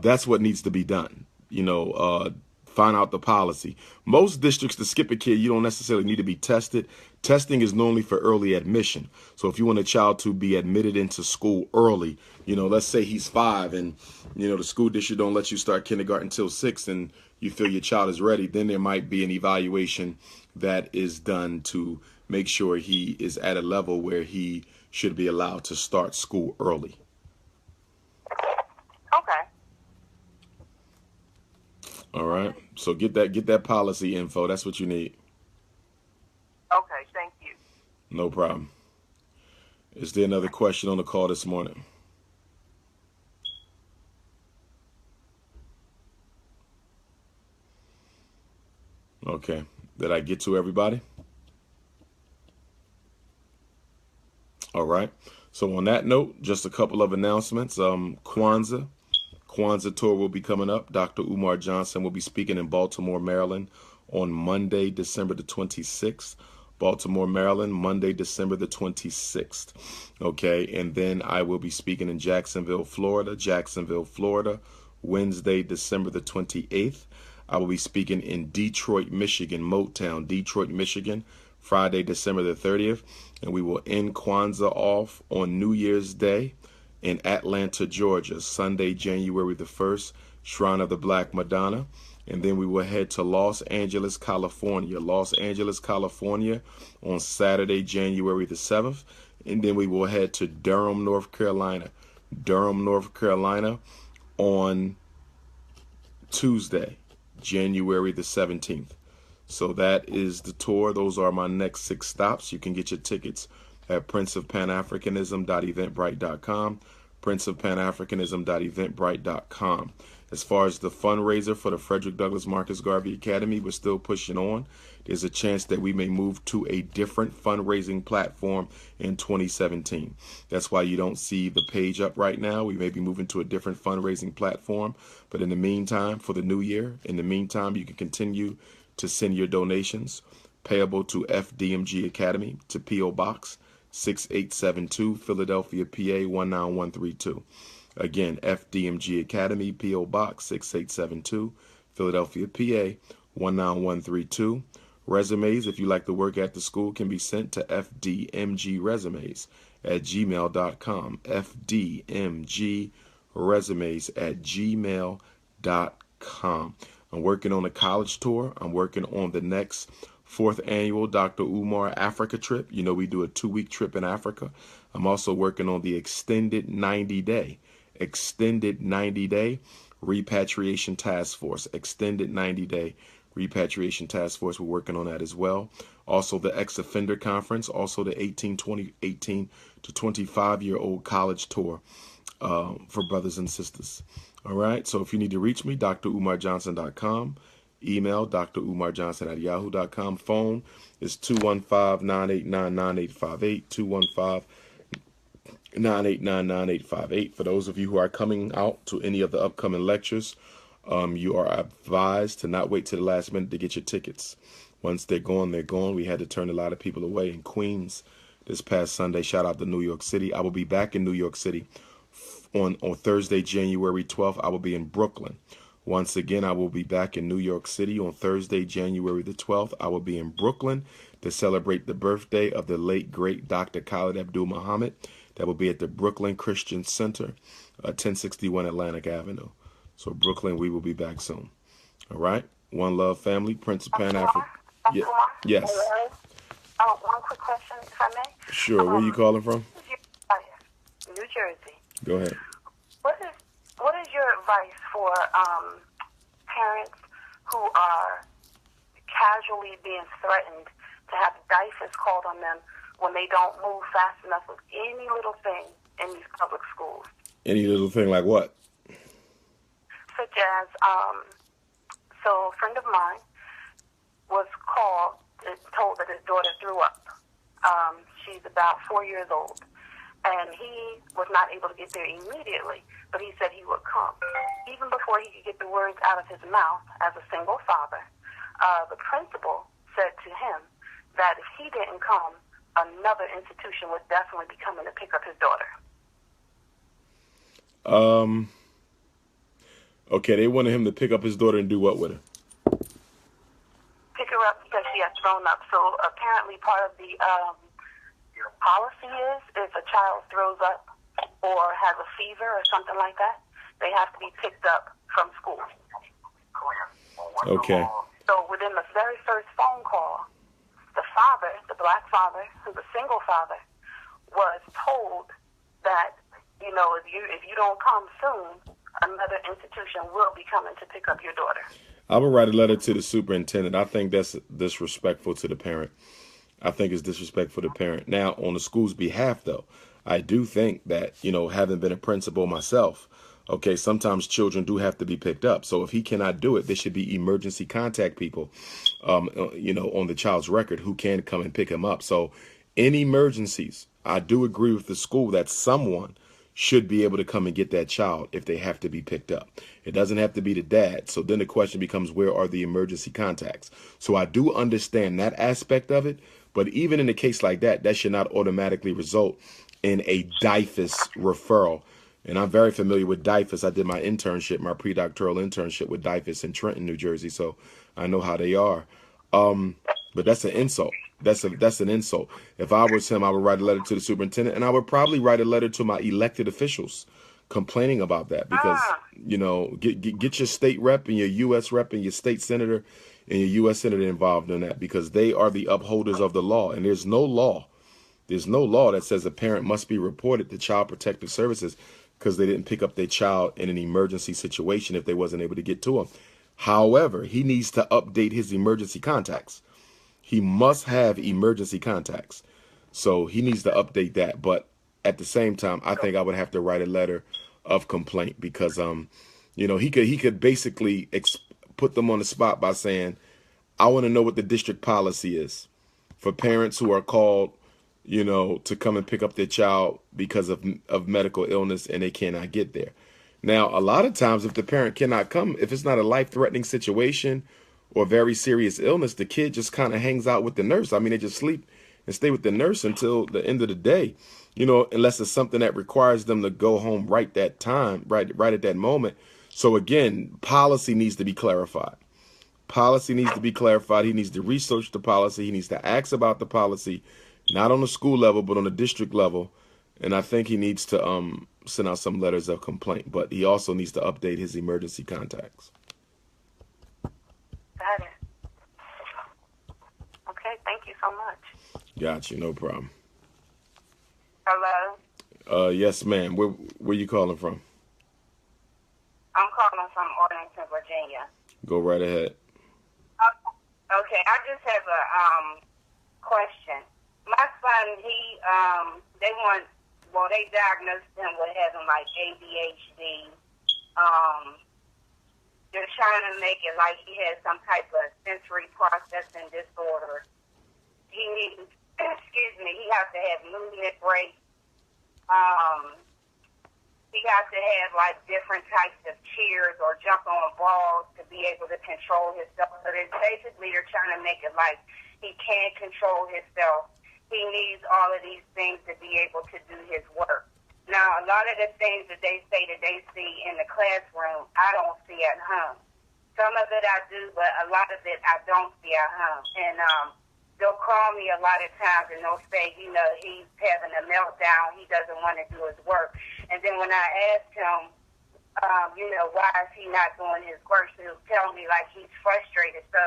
that's what needs to be done. You know, find out the policy. Most districts, to skip a kid, you don't necessarily need to be tested. Testing is normally for early admission. So if you want a child to be admitted into school early, you know, let's say he's 5 and, you know, the school district don't let you start kindergarten until 6 and you feel your child is ready, then there might be an evaluation that is done to make sure he is at a level where he should be allowed to start school early. Okay. All right. So get that policy info. That's what you need. Okay, thank you. No problem. Is there another question on the call this morning? Okay. Did I get to everybody? All right. So on that note, just a couple of announcements. Kwanzaa tour will be coming up. Dr. Umar Johnson will be speaking in Baltimore, Maryland on Monday, December the 26th. Baltimore, Maryland, Monday, December the 26th. Okay. And then I will be speaking in Jacksonville, Florida, Wednesday, December the 28th. I will be speaking in Detroit, Michigan, Motown, Detroit, Michigan, Friday, December the 30th. And we will end Kwanzaa off on New Year's Day in Atlanta, Georgia, Sunday, January the 1st, Shrine of the Black Madonna. And then we will head to Los Angeles, California, on Saturday, January the 7th. And then we will head to Durham, North Carolina, on Tuesday, January the 17th. So that is the tour. Those are my next 6 stops. You can get your tickets at princeofpanafricanism.eventbrite.com, princeofpanafricanism.eventbrite.com. As far as the fundraiser for the Frederick Douglass Marcus Garvey Academy, we're still pushing on. There's a chance that we may move to a different fundraising platform in 2017. That's why you don't see the page up right now. We may be moving to a different fundraising platform. But in the meantime, for the new year, you can continue to send your donations payable to FDMG Academy to P.O. Box 6872, Philadelphia, PA 19132. Again, FDMG Academy, P.O. Box 6872, Philadelphia, PA 19132. Resumes, if you like to work at the school, can be sent to fdmgresumes@gmail.com. fdmgresumes@gmail.com. I'm working on a college tour. I'm working on the next 4th annual Dr. Umar Africa trip. You know, we do a 2-week trip in Africa. I'm also working on the extended 90-day repatriation task force. Extended 90-day repatriation task force. We're working on that as well. Also the ex-offender conference. Also the 18 to 25-year-old college tour for brothers and sisters. All right. So if you need to reach me, drumarjohnson.com. Email drumarjohnson@yahoo.com. Phone is 215-989-9858. 215-989-9858. For those of you who are coming out to any of the upcoming lectures, you are advised to not wait till the last minute to get your tickets. Once they're gone, they're gone. We had to turn a lot of people away in Queens this past Sunday. Shout out to New York City. I will be back in New York City on Thursday, January 12th. I will be in Brooklyn. Once again, I will be back in New York City on Thursday, January the 12th. I will be in Brooklyn to celebrate the birthday of the late, great Dr. Khalid Abdul Muhammad. That will be at the Brooklyn Christian Center, 1061 Atlantic Avenue. So Brooklyn, we will be back soon. All right. One love, family. Prince of Pan Africa. Yeah. Yes. One quick question, if I may. Sure. Where are you calling from? New Jersey. Go ahead. What is your advice for parents who are casually being threatened to have DIFAs called on them when they don't move fast enough with any little thing in these public schools? Any little thing like what? Such as, so a friend of mine was told that his daughter threw up. She's about 4 years old. And he was not able to get there immediately, but he said he would come. Even before he could get the words out of his mouth as a single father, the principal said to him that if he didn't come, another institution would definitely be coming to pick up his daughter. Okay, they wanted him to pick up his daughter and do what with her? Pick her up because she had thrown up. So apparently part of the policy is if a child throws up or has a fever or something like that, they have to be picked up from school. Okay. So within the very first phone call, the father, the black father, who's a single father, was told that, you know, if you don't come soon, another institution will be coming to pick up your daughter. I would write a letter to the superintendent. I think that's disrespectful to the parent. I think it's disrespectful to the parent. Now, on the school's behalf, though, I do think that, you know, having been a principal myself, okay, sometimes children do have to be picked up. So if he cannot do it, there should be emergency contact people, you know, on the child's record who can come and pick him up. So in emergencies, I do agree with the school that someone should be able to come and get that child if they have to be picked up. It doesn't have to be the dad. So then the question becomes, where are the emergency contacts? So I do understand that aspect of it. But even in a case like that, that should not automatically result in a DIFAS referral. And I'm very familiar with DIFAS. I did my internship, my pre-doctoral internship with DIFAS in Trenton, New Jersey. So I know how they are. But that's an insult. That's an insult. If I was him, I would write a letter to the superintendent, and I would probably write a letter to my elected officials complaining about that because, you know, get your state rep and your U.S. rep and your state senator and your U.S. senator involved in that because they are the upholders of the law. And there's no law that says a parent must be reported to Child Protective Services because they didn't pick up their child in an emergency situation if they wasn't able to get to him. However, he needs to update his emergency contacts. He must have emergency contacts. So he needs to update that. But at the same time, I think I would have to write a letter of complaint because, you know, he could basically put them on the spot by saying, I want to know what the district policy is for parents who are called, you know, to come and pick up their child because of medical illness and they cannot get there. Now, a lot of times if the parent cannot come, if it's not a life-threatening situation or very serious illness, the kid just kind of hangs out with the nurse. I mean, they just sleep and stay with the nurse until the end of the day, you know, unless it's something that requires them to go home right that time, right at that moment. So again, policy needs to be clarified. Policy needs to be clarified. He needs to research the policy. He needs to ask about the policy, not on the school level, but on the district level. And I think he needs to send out some letters of complaint. But he also needs to update his emergency contacts. Got it. Okay, thank you so much. Got you, no problem. Hello? Yes, ma'am. Where you calling from? I'm calling from Arlington, Virginia. Go right ahead. Okay, I just have a question. My son, they diagnosed him with having like ADHD. They're trying to make it like he has some type of sensory processing disorder. He needs, he has to have movement breaks. He has to have like different types of cheers or jump on balls to be able to control himself. But it's basically they're trying to make it like he can't control himself. He needs all of these things to be able to do his work. Now, a lot of the things that they say that they see in the classroom, I don't see at home. Some of it I do, but a lot of it I don't see at home. And they'll call me a lot of times and they'll say, he's having a meltdown. He doesn't want to do his work. And then when I ask him, why is he not doing his work, he'll tell me like he's frustrated. So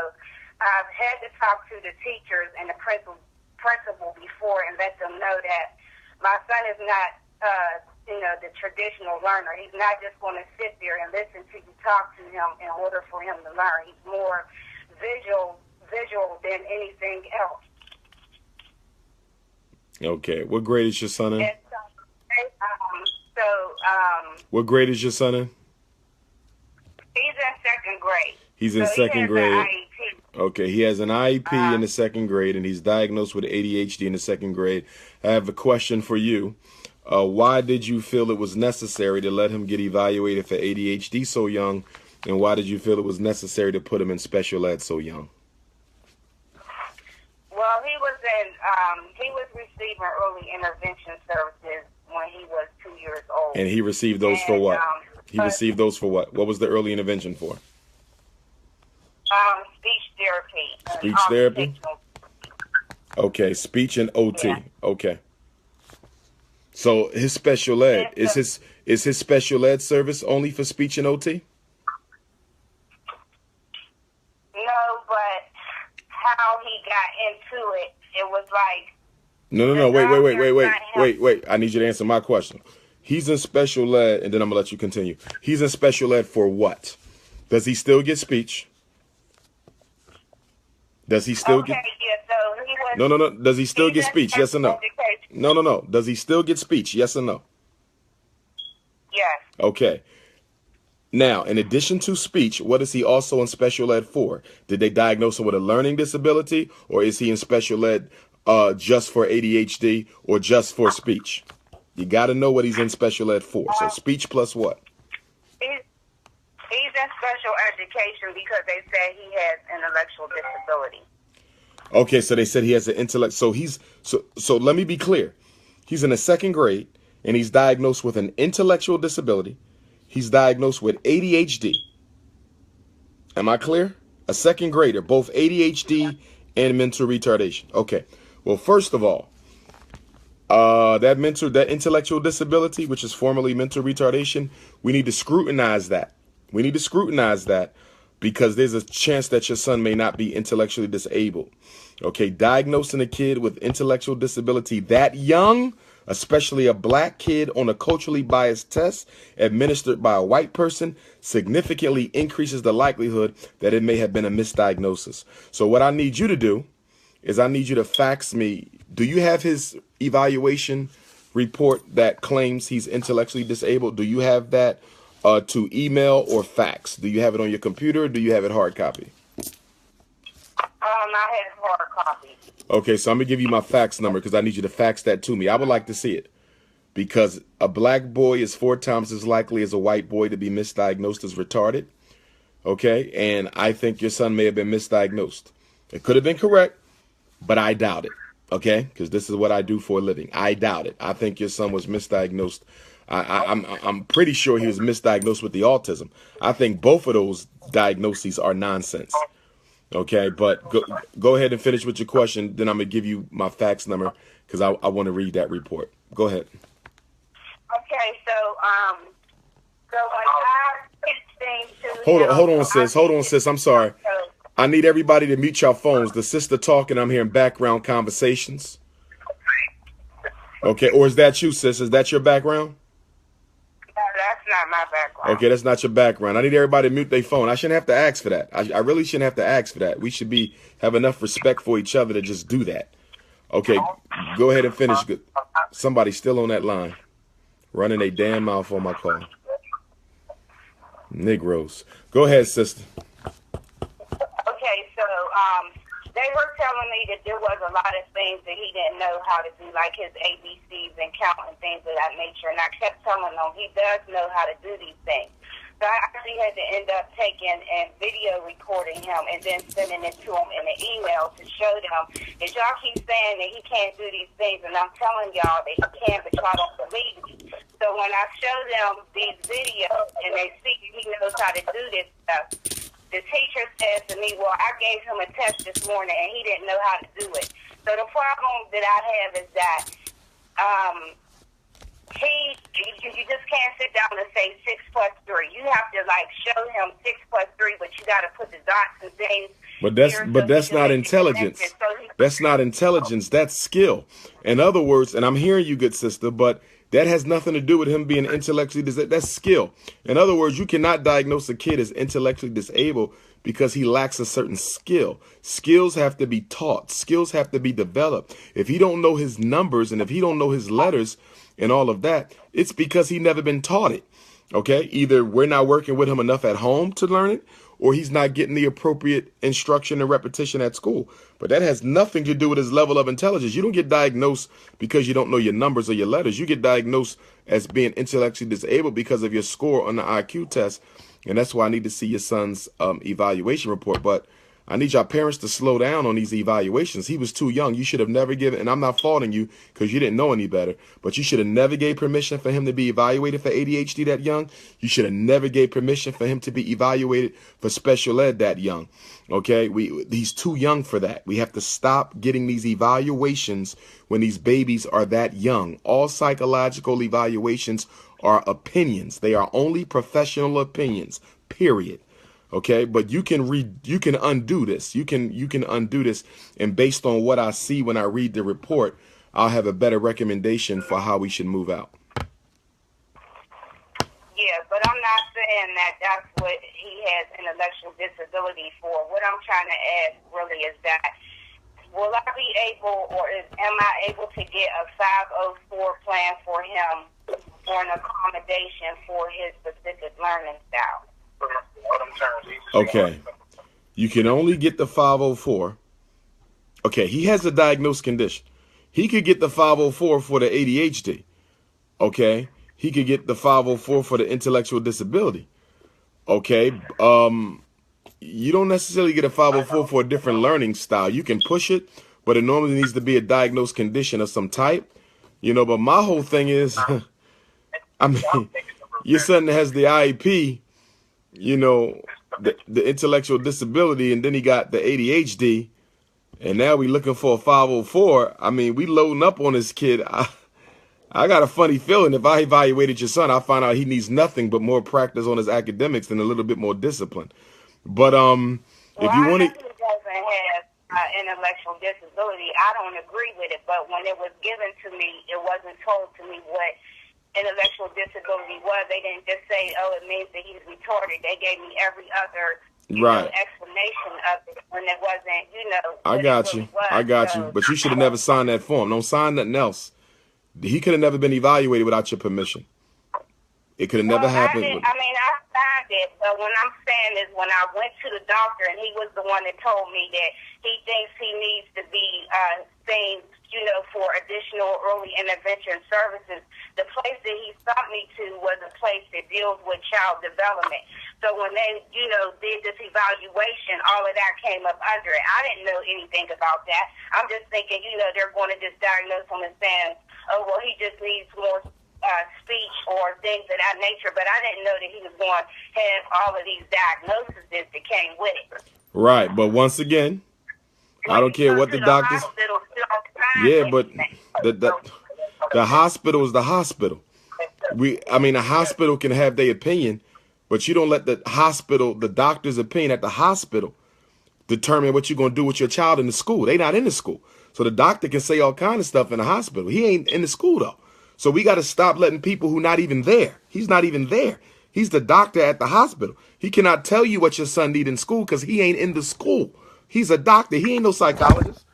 I've had to talk to the teachers and the principal before and let them know that my son is not, the traditional learner. He's not just going to sit there and listen to you talk to him in order for him to learn. He's more visual than anything else. Okay. What grade is your son in? And what grade is your son in? He's in second grade. He's in second grade. An IEP. Okay, he has an IEP in the second grade, and he's diagnosed with ADHD in the second grade. I have a question for you. Why did you feel it was necessary to let him get evaluated for ADHD so young, and why did you feel it was necessary to put him in special ed so young? Well, he was receiving early intervention services when he was 2 years old. And he received those for what? He received those for what? What was the early intervention for? Speech therapy. Speech therapy? Okay, speech and OT. Yeah. Okay. So his special ed, is his special ed service only for speech and OT? No, but how he got into it, it was like... No. Wait. I need you to answer my question. He's in special ed, and then I'm going to let you continue. He's in special ed for what? Does he still get speech? Does he still get... Yeah, so he was... No. Does he still get speech? Yes or no? No. Does he still get speech? Yes or no? Yes. Okay. Now, in addition to speech, what is he also in special ed for? Did they diagnose him with a learning disability, or is he in special ed just for ADHD or just for speech? You got to know what he's in special ed for. So speech plus what? He's in special education because they say he has intellectual disability. Okay, so they said he has an intellect. So so let me be clear. He's in the second grade and he's diagnosed with an intellectual disability. He's diagnosed with ADHD. Am I clear? A second grader, both ADHD and mental retardation. Okay. Well, first of all, that intellectual disability, which is formerly mental retardation, we need to scrutinize that. We need to scrutinize that because there's a chance that your son may not be intellectually disabled. Okay, diagnosing a kid with intellectual disability that young, especially a black kid on a culturally biased test administered by a white person, significantly increases the likelihood that it may have been a misdiagnosis. So what I need you to do is I need you to fax me. Do you have his evaluation report that claims he's intellectually disabled? Do you have that to email or fax? Do you have it on your computer or do you have it hard copy? I have hard copy. Okay, so I'm going to give you my fax number because I need you to fax that to me. I would like to see it because a black boy is 4 times as likely as a white boy to be misdiagnosed as retarded. Okay, and I think your son may have been misdiagnosed. It could have been correct, but I doubt it. Okay, because this is what I do for a living. I doubt it. I think your son was misdiagnosed. I'm pretty sure he was misdiagnosed with the autism. I think both of those diagnoses are nonsense. Okay, but go ahead and finish with your question. Then I'm gonna give you my fax number because I want to read that report. Go ahead. Okay, so when I pitched things to Hold on, sis. I'm sorry. I need everybody to mute your phones. The sister talking, I'm hearing background conversations. Okay, or is that you, sis? Is that your background? No, that's not my background. Okay, that's not your background. I need everybody to mute their phone. I shouldn't have to ask for that. I really shouldn't have to ask for that. We should have enough respect for each other to just do that. Okay, go ahead and finish. Somebody's still on that line, running a damn mouth on my call. Negroes. Go ahead, sister. Okay, so they were telling me that there was a lot of things that he didn't know how to do, like his ABCs and count and things of that nature. And I kept telling him he does know how to do these things. So I actually had to end up taking and video recording him and then sending it to him in an email to show them that y'all keep saying that he can't do these things, and I'm telling y'all that he can, but y'all don't believe me. So when I show them these videos and they see he knows how to do this stuff, the teacher says to me, well, I gave him a test this morning and he didn't know how to do it. So the problem that I have is that you just can't sit down and say 6 plus 3. You have to show him 6 plus 3, but you got to put the dots and things. But that's not intelligence. That's not intelligence. That's skill. In other words, and I'm hearing you, good sister, but that has nothing to do with him being intellectually disabled. That's skill. In other words, you cannot diagnose a kid as intellectually disabled because he lacks a certain skill. Skills have to be taught. Skills have to be developed. If he don't know his numbers and if he don't know his letters and all of that, it's because he never been taught it. Okay, either we're not working with him enough at home to learn it, or he's not getting the appropriate instruction and repetition at school. But that has nothing to do with his level of intelligence. You don't get diagnosed because you don't know your numbers or your letters. You get diagnosed as being intellectually disabled because of your score on the IQ test. And that's why I need to see your son's evaluation report. But I need your parents to slow down on these evaluations. He was too young. You should have never given, and I'm not faulting you because you didn't know any better, but you should have never gave permission for him to be evaluated for ADHD that young. You should have never gave permission for him to be evaluated for special ed that young. Okay, he's too young for that. We have to stop getting these evaluations when these babies are that young. All psychological evaluations are opinions. They are only professional opinions, period. Okay, but you can undo this. You can undo this, and based on what I see when I read the report, I'll have a better recommendation for how we should move out. Yeah, but I'm not saying that that's what he has intellectual disability for. What I'm trying to ask really is that, will I be able, or am I able to get a 504 plan for him for an accommodation for his specific learning style? Okay, you can only get the 504. Okay, he has a diagnosed condition. He could get the 504 for the ADHD. Okay, he could get the 504 for the intellectual disability. Okay, you don't necessarily get a 504 for a different learning style. You can push it, but it normally needs to be a diagnosed condition of some type. You know, but my whole thing is, I mean, your son has the IEP, you know, the intellectual disability, and then he got the ADHD, and now we looking for a 504. I mean, we loading up on this kid. I got a funny feeling if I evaluated your son, I find out he needs nothing but more practice on his academics and a little bit more discipline. But if you want to, he doesn't have intellectual disability. I don't agree with it, but when it was given to me, it wasn't told to me what intellectual disability was. They didn't just say, oh, it means that he's retarded. They gave me every other explanation of it when it wasn't, I got you. I got you. But you should have never signed that form. Don't sign nothing else. He could have never been evaluated without your permission. It could have never happened. I signed it, but what I'm saying is when I went to the doctor and he was the one that told me that he thinks he needs to be seen, for additional early intervention services, the place that he sent me to was a place that deals with child development. So when they, did this evaluation, all of that came up under it. I didn't know anything about that. I'm just thinking, they're going to just diagnose him and saying, oh, well, he just needs more speech or things of that nature. But I didn't know that he was going to have all of these diagnoses that came with it. Right, but once again, I don't care what the doctors. Yeah, but the hospital is the hospital. I mean, a hospital can have their opinion, but you don't let the hospital, the doctor's opinion at the hospital, determine what you're going to do with your child in the school. They not in the school. So the doctor can say all kind of stuff in the hospital. He ain't in the school, though. So we got to stop letting people who not even there. He's not even there. He's the doctor at the hospital. He cannot tell you what your son need in school because he ain't in the school. He's a doctor. He ain't no psychologist.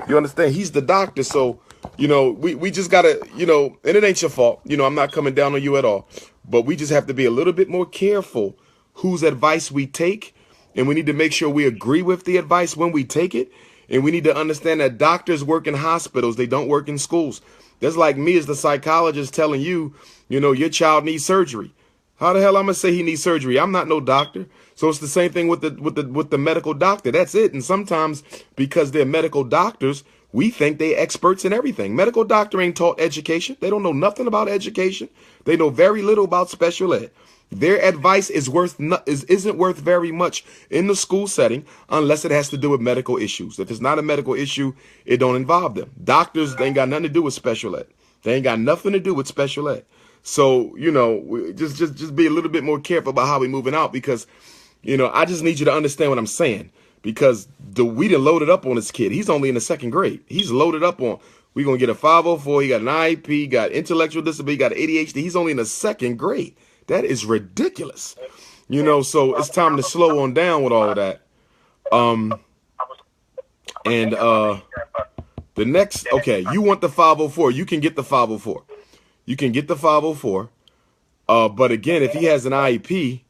You understand? He's the doctor. So, we just got to, and it ain't your fault. I'm not coming down on you at all. But we just have to be a little bit more careful whose advice we take. And we need to make sure we agree with the advice when we take it. And we need to understand that doctors work in hospitals. They don't work in schools. That's like me as the psychologist telling you, your child needs surgery. How the hell I'm going to say he needs surgery? I'm not no doctor. So it's the same thing with the medical doctor. That's it. And sometimes because they're medical doctors, we think they're experts in everything. Medical doctor ain't taught education. They don't know nothing about education. They know very little about special ed. Their advice isn't worth very much in the school setting unless it has to do with medical issues. If it's not a medical issue, it don't involve them. Doctors, they ain't got nothing to do with special ed. They ain't got nothing to do with special ed. So, just be a little bit more careful about how we moving out because, I just need you to understand what I'm saying because we done loaded up on this kid. He's only in the second grade. He's loaded up on, we're going to get a 504. He got an IEP, he got intellectual disability, he got ADHD. He's only in the second grade. That is ridiculous. So it's time to slow on down with all of that. The next, okay, you want the 504. You can get the 504. You can get the 504. But again, if he has an IEP,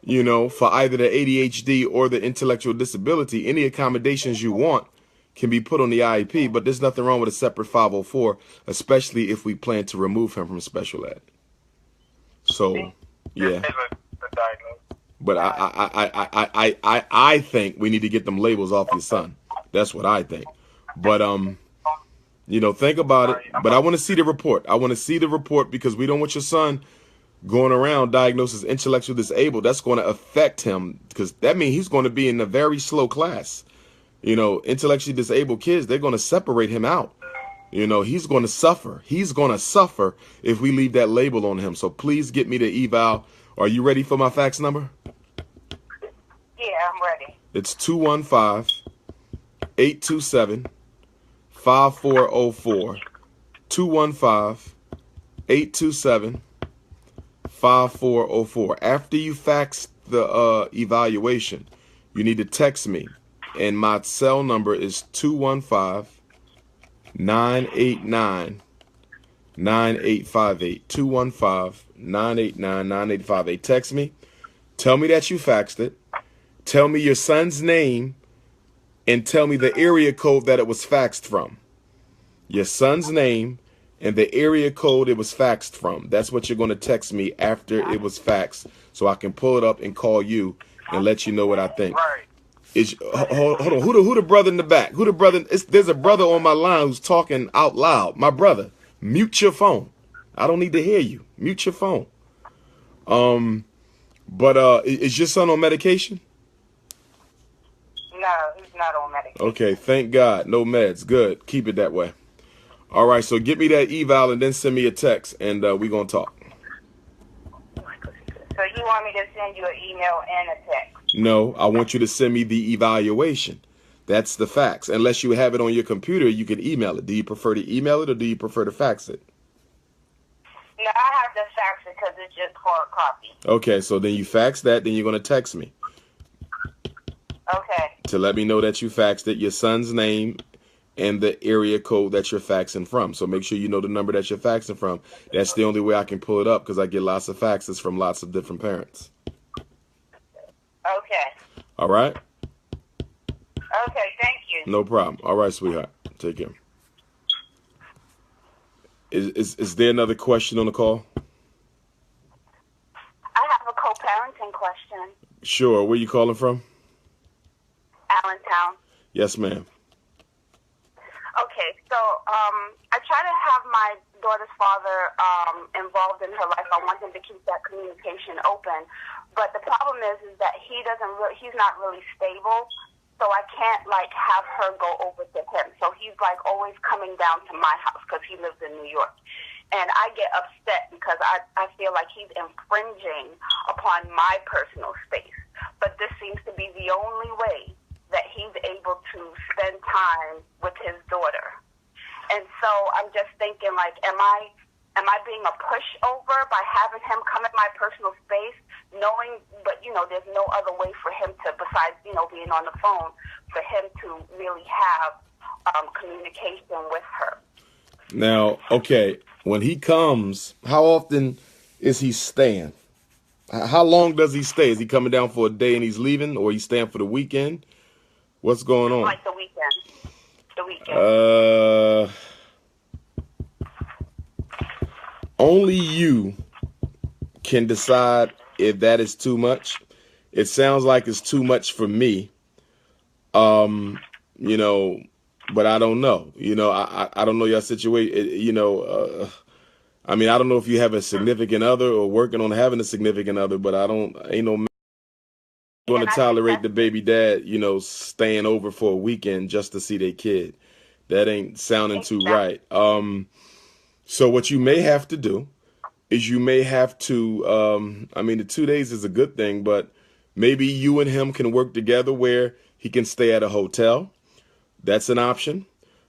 for either the ADHD or the intellectual disability, any accommodations you want can be put on the IEP, but there's nothing wrong with a separate 504, especially if we plan to remove him from special ed. So, yeah. But I think we need to get them labels off your son. That's what I think. But think about it. But I want to see the report. I want to see the report because we don't want your son going around diagnosed as intellectually disabled. That's going to affect him because that means he's going to be in a very slow class. Intellectually disabled kids, they're going to separate him out. He's going to suffer. He's going to suffer if we leave that label on him. So please get me the eval. Are you ready for my fax number? Yeah, I'm ready. It's 215-827-5404. 215-827-5404. After you fax the evaluation, you need to text me. And my cell number is 215-989-9858. 215-989-9858. Text me. Tell me that you faxed it. Tell me your son's name and tell me the area code that it was faxed from. Your son's name and the area code it was faxed from. That's what you're going to text me after it was faxed so I can pull it up and call you and let you know what I think. Hold on. Who the brother in the back? Who the brother? There's a brother on my line who's talking out loud. My brother, mute your phone. I don't need to hear you. Mute your phone. But is your son on medication? No, he's not on medication. Okay, thank God. No meds. Good. Keep it that way. All right, so get me that eval and then send me a text, and we're going to talk. So you want me to send you an email and a text? No, I want you to send me the evaluation. That's the fax. Unless you have it on your computer, you can email it. Do you prefer to email it or do you prefer to fax it? No, I have to fax it because it's just hard copy. Okay, so then you fax that, then you're going to text me. Okay. To let me know that you faxed it, your son's name, and the area code that you're faxing from. So make sure you know the number that you're faxing from. That's the only way I can pull it up because I get lots of faxes from lots of different parents. Okay. All right? Okay, thank you. No problem. All right, sweetheart. Take care. Is there another question on the call? I have a co-parenting question. Sure. Where you calling from? Allentown. Yes, ma'am. Okay, so I try to have my daughter's father involved in her life. I want him to keep that communication open, but the problem is that he's not really stable, so I can't like have her go over to him. So he's like always coming down to my house because he lives in New York, and I get upset because I feel like he's infringing upon my personal space. But this seems to be the only way that he's able to spend time with his daughter. And so I'm just thinking, like, am I being a pushover by having him come in my personal space, knowing, but, you know, there's no other way for him to, besides, you know, being on the phone, for him to really have communication with her. Now, okay, when he comes, how often is he staying? How long does he stay? Is he coming down for a day and he's leaving, or he's staying for the weekend? What's going on? Like the weekend. The weekend. Only you can decide if that is too much. It sounds like it's too much for me. You know, but I don't know. You know, I don't know your situation. You know, I mean, I don't know if you have a significant other or working on having a significant other, but ain't no man going to tolerate the baby dad, you know, staying over for a weekend just to see their kid. That ain't sounding too right. So what you may have to do is you may have to, I mean, the 2 days is a good thing, but maybe you and him can work together where he can stay at a hotel. That's an option.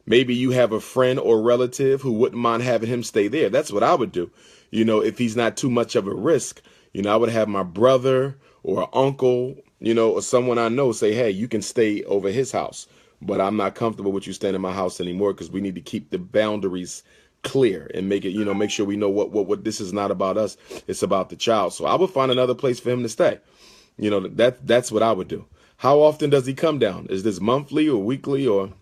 Maybe you have a friend or relative who wouldn't mind having him stay there. That's what I would do. You know, if he's not too much of a risk, you know, I would have my brother or an uncle, you know, or someone I know say, hey, you can stay over his house, but I'm not comfortable with you staying in my house anymore because we need to keep the boundaries clear and make it, you know, make sure we know what this is not about us. It's about the child. So I would find another place for him to stay. You know, that's what I would do. How often does he come down? Is this monthly or weekly or?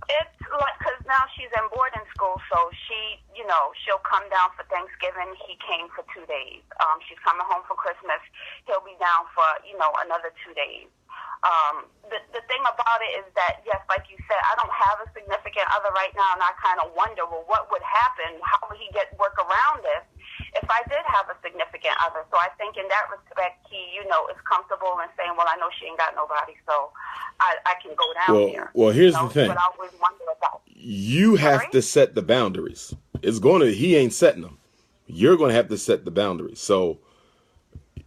It's like, because now she's in boarding school, so she, you know, she'll come down for Thanksgiving. He came for 2 days. She's coming home for Christmas. He'll be down for, you know, another 2 days. The thing about it is that, yes, like you said, I don't have a significant other right now, and I kind of wonder, well, what would happen? How would he work around this if I did have a significant other? So I think in that respect, he, you know, is comfortable in saying, well, I know she ain't got nobody, so I can go down there. Well, here's the thing. But I always wonder about. You have to set the boundaries. He ain't setting them. You're going to have to set the boundaries. So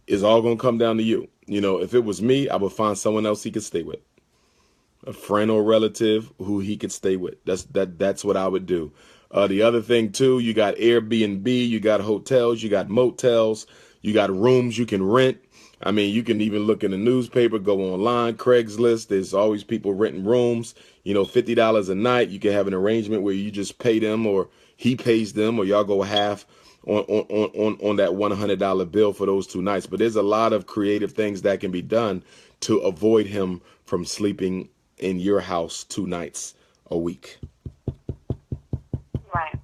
it's all going to come down to you. You know, if it was me, I would find someone else he could stay with. A friend or relative who he could stay with. That's what I would do. The other thing, too, you got Airbnb, you got hotels, you got motels, you got rooms you can rent. I mean, you can even look in the newspaper, go online, Craigslist. There's always people renting rooms, you know, $50 a night. You can have an arrangement where you just pay them or he pays them or y'all go half on that $100 bill for those 2 nights. But there's a lot of creative things that can be done to avoid him from sleeping in your house 2 nights a week. Right.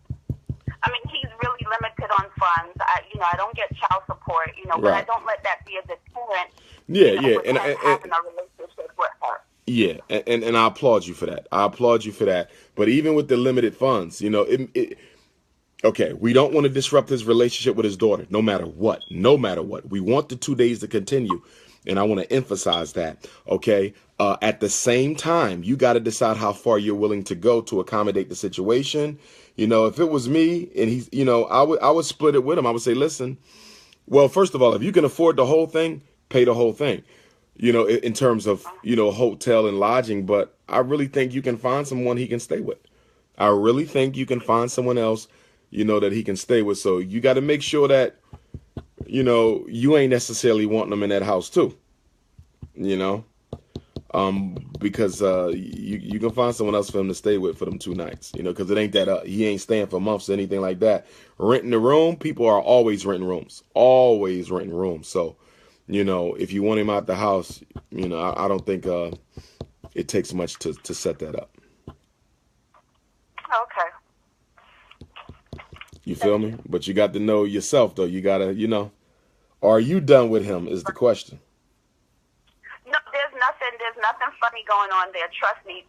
I mean, he's really limited on funds. I don't get child support, but Right. I don't let that be a deterrent. Yeah, with him having a relationship with her. Yeah, and I applaud you for that. But even with the limited funds, okay, we don't want to disrupt his relationship with his daughter, no matter what. We want the 2 days to continue. And I want to emphasize that. Okay. At the same time, you got to decide how far you're willing to go to accommodate the situation. If it was me and he's, I would split it with him. I would say, listen, well, first of all, if you can afford the whole thing, pay the whole thing, in terms of, hotel and lodging. But I really think you can find someone he can stay with. I really think you can find someone else, that he can stay with. So you got to make sure that, you ain't necessarily wanting them in that house too, because you can find someone else for him to stay with for them 2 nights, because it ain't that he ain't staying for months or anything like that. Renting a room, people are always renting rooms. So, if you want him out the house, I don't think it takes much to set that up. Okay. You feel me? But you got to know yourself, though. You got to, are you done with him is the question. No, there's nothing funny going on there. Trust me.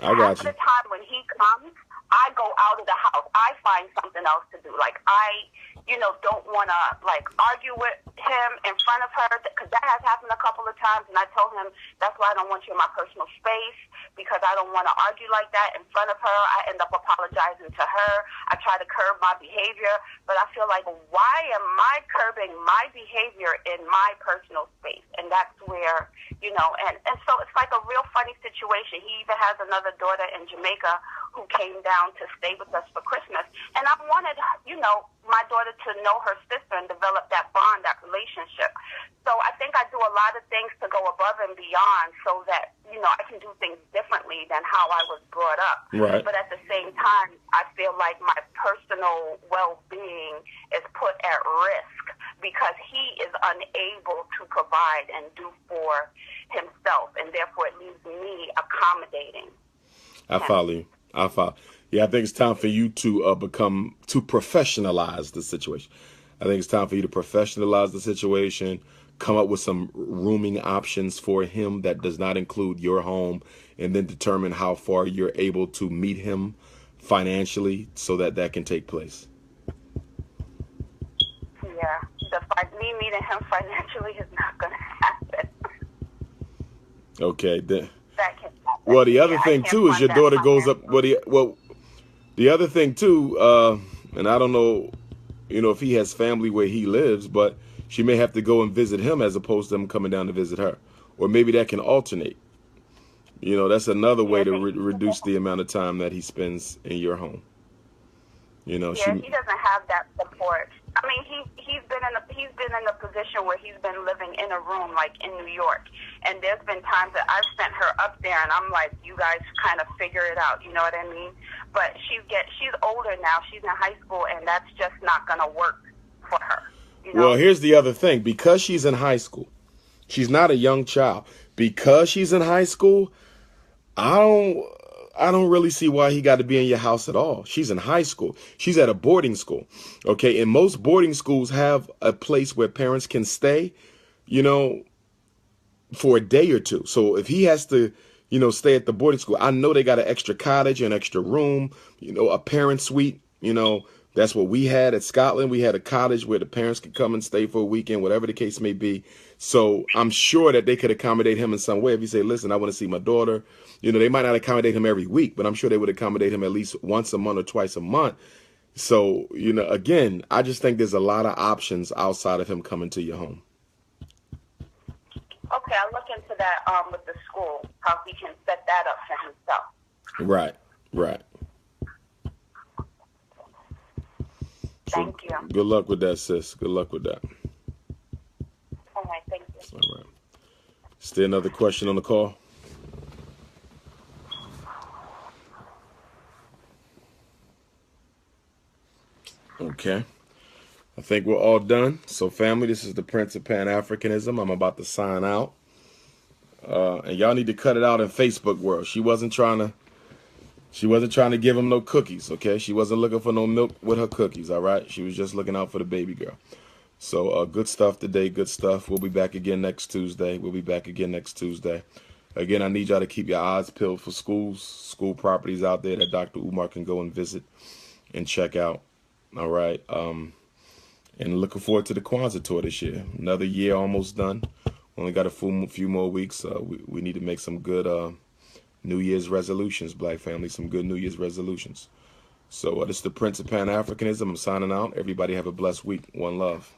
I got Half you. of the time when he comes, I go out of the house. I find something else to do. Like, I, don't want to, like, argue with him in front of her, because that has happened a couple of times, and I told him, that's why I don't want you in my personal space, because I don't want to argue like that in front of her. I end up apologizing to her. I try to curb my behavior, but I feel like, why am I curbing my behavior in my personal space? And that's where, and so it's like a real funny situation. He even has another daughter in Jamaica who came down to stay with us for Christmas. And I wanted, my daughter to know her sister and develop that bond, that relationship. So I think I do a lot of things to go above and beyond so that, I can do things differently than how I was brought up. Right. But at the same time, I feel like my personal well-being is put at risk because he is unable to provide and do for himself, and therefore it leaves me accommodating. I follow you. Yeah, I think it's time for you to professionalize the situation. I think it's time for you to professionalize the situation, come up with some rooming options for him that does not include your home, and then determine how far you're able to meet him financially so that can take place. Yeah, me meeting him financially is not going to happen. Okay, that can happen. Well, the other thing too is your daughter goes up. The other thing too, and I don't know, if he has family where he lives, but she may have to go and visit him as opposed to him coming down to visit her, or maybe that can alternate. That's another way to reduce the amount of time that he spends in your home. He doesn't have that support. I mean, he's been in a position where he's been living in a room like in New York, and there's been times that I've sent her up there, and I'm like, you guys kind of figure it out. You know what I mean? But she's older now. She's in high school, and that's just not going to work for her. Well, here's the other thing. Because she's in high school, she's not a young child. Because she's in high school, I don't really see why he got to be in your house at all. She's in high school. She's at a boarding school. Okay. And most boarding schools have a place where parents can stay, for a day or two. So if he has to, stay at the boarding school, I know they got an extra cottage, an extra room, a parent suite, that's what we had at Scotland. We had a cottage where the parents could come and stay for a weekend, whatever the case may be. So I'm sure that they could accommodate him in some way. If you say, listen, I want to see my daughter, they might not accommodate him every week, but I'm sure they would accommodate him at least once a month or twice a month. So, again, I just think there's a lot of options outside of him coming to your home. Okay, I'll look into that with the school, how he can set that up for himself. Right. Thank you. Good luck with that, sis. Good luck with that. All right, thank you. All right. Is there another question on the call? Okay. I think we're all done. So, family, this is the Prince of Pan-Africanism. I'm about to sign out. And y'all need to cut it out in Facebook world. She wasn't trying to give him no cookies, okay? She wasn't looking for no milk with her cookies, all right? She was just looking out for the baby girl. So, good stuff today, good stuff. We'll be back again next Tuesday. Again, I need y'all to keep your eyes peeled for school properties out there that Dr. Umar can go and visit and check out, all right? And looking forward to the Kwanzaa tour this year. Another year almost done. Only got a few more weeks. We need to make some good New Year's resolutions, Black family, some good New Year's resolutions. So this is the Prince of Pan-Africanism. I'm signing out. Everybody have a blessed week. One love.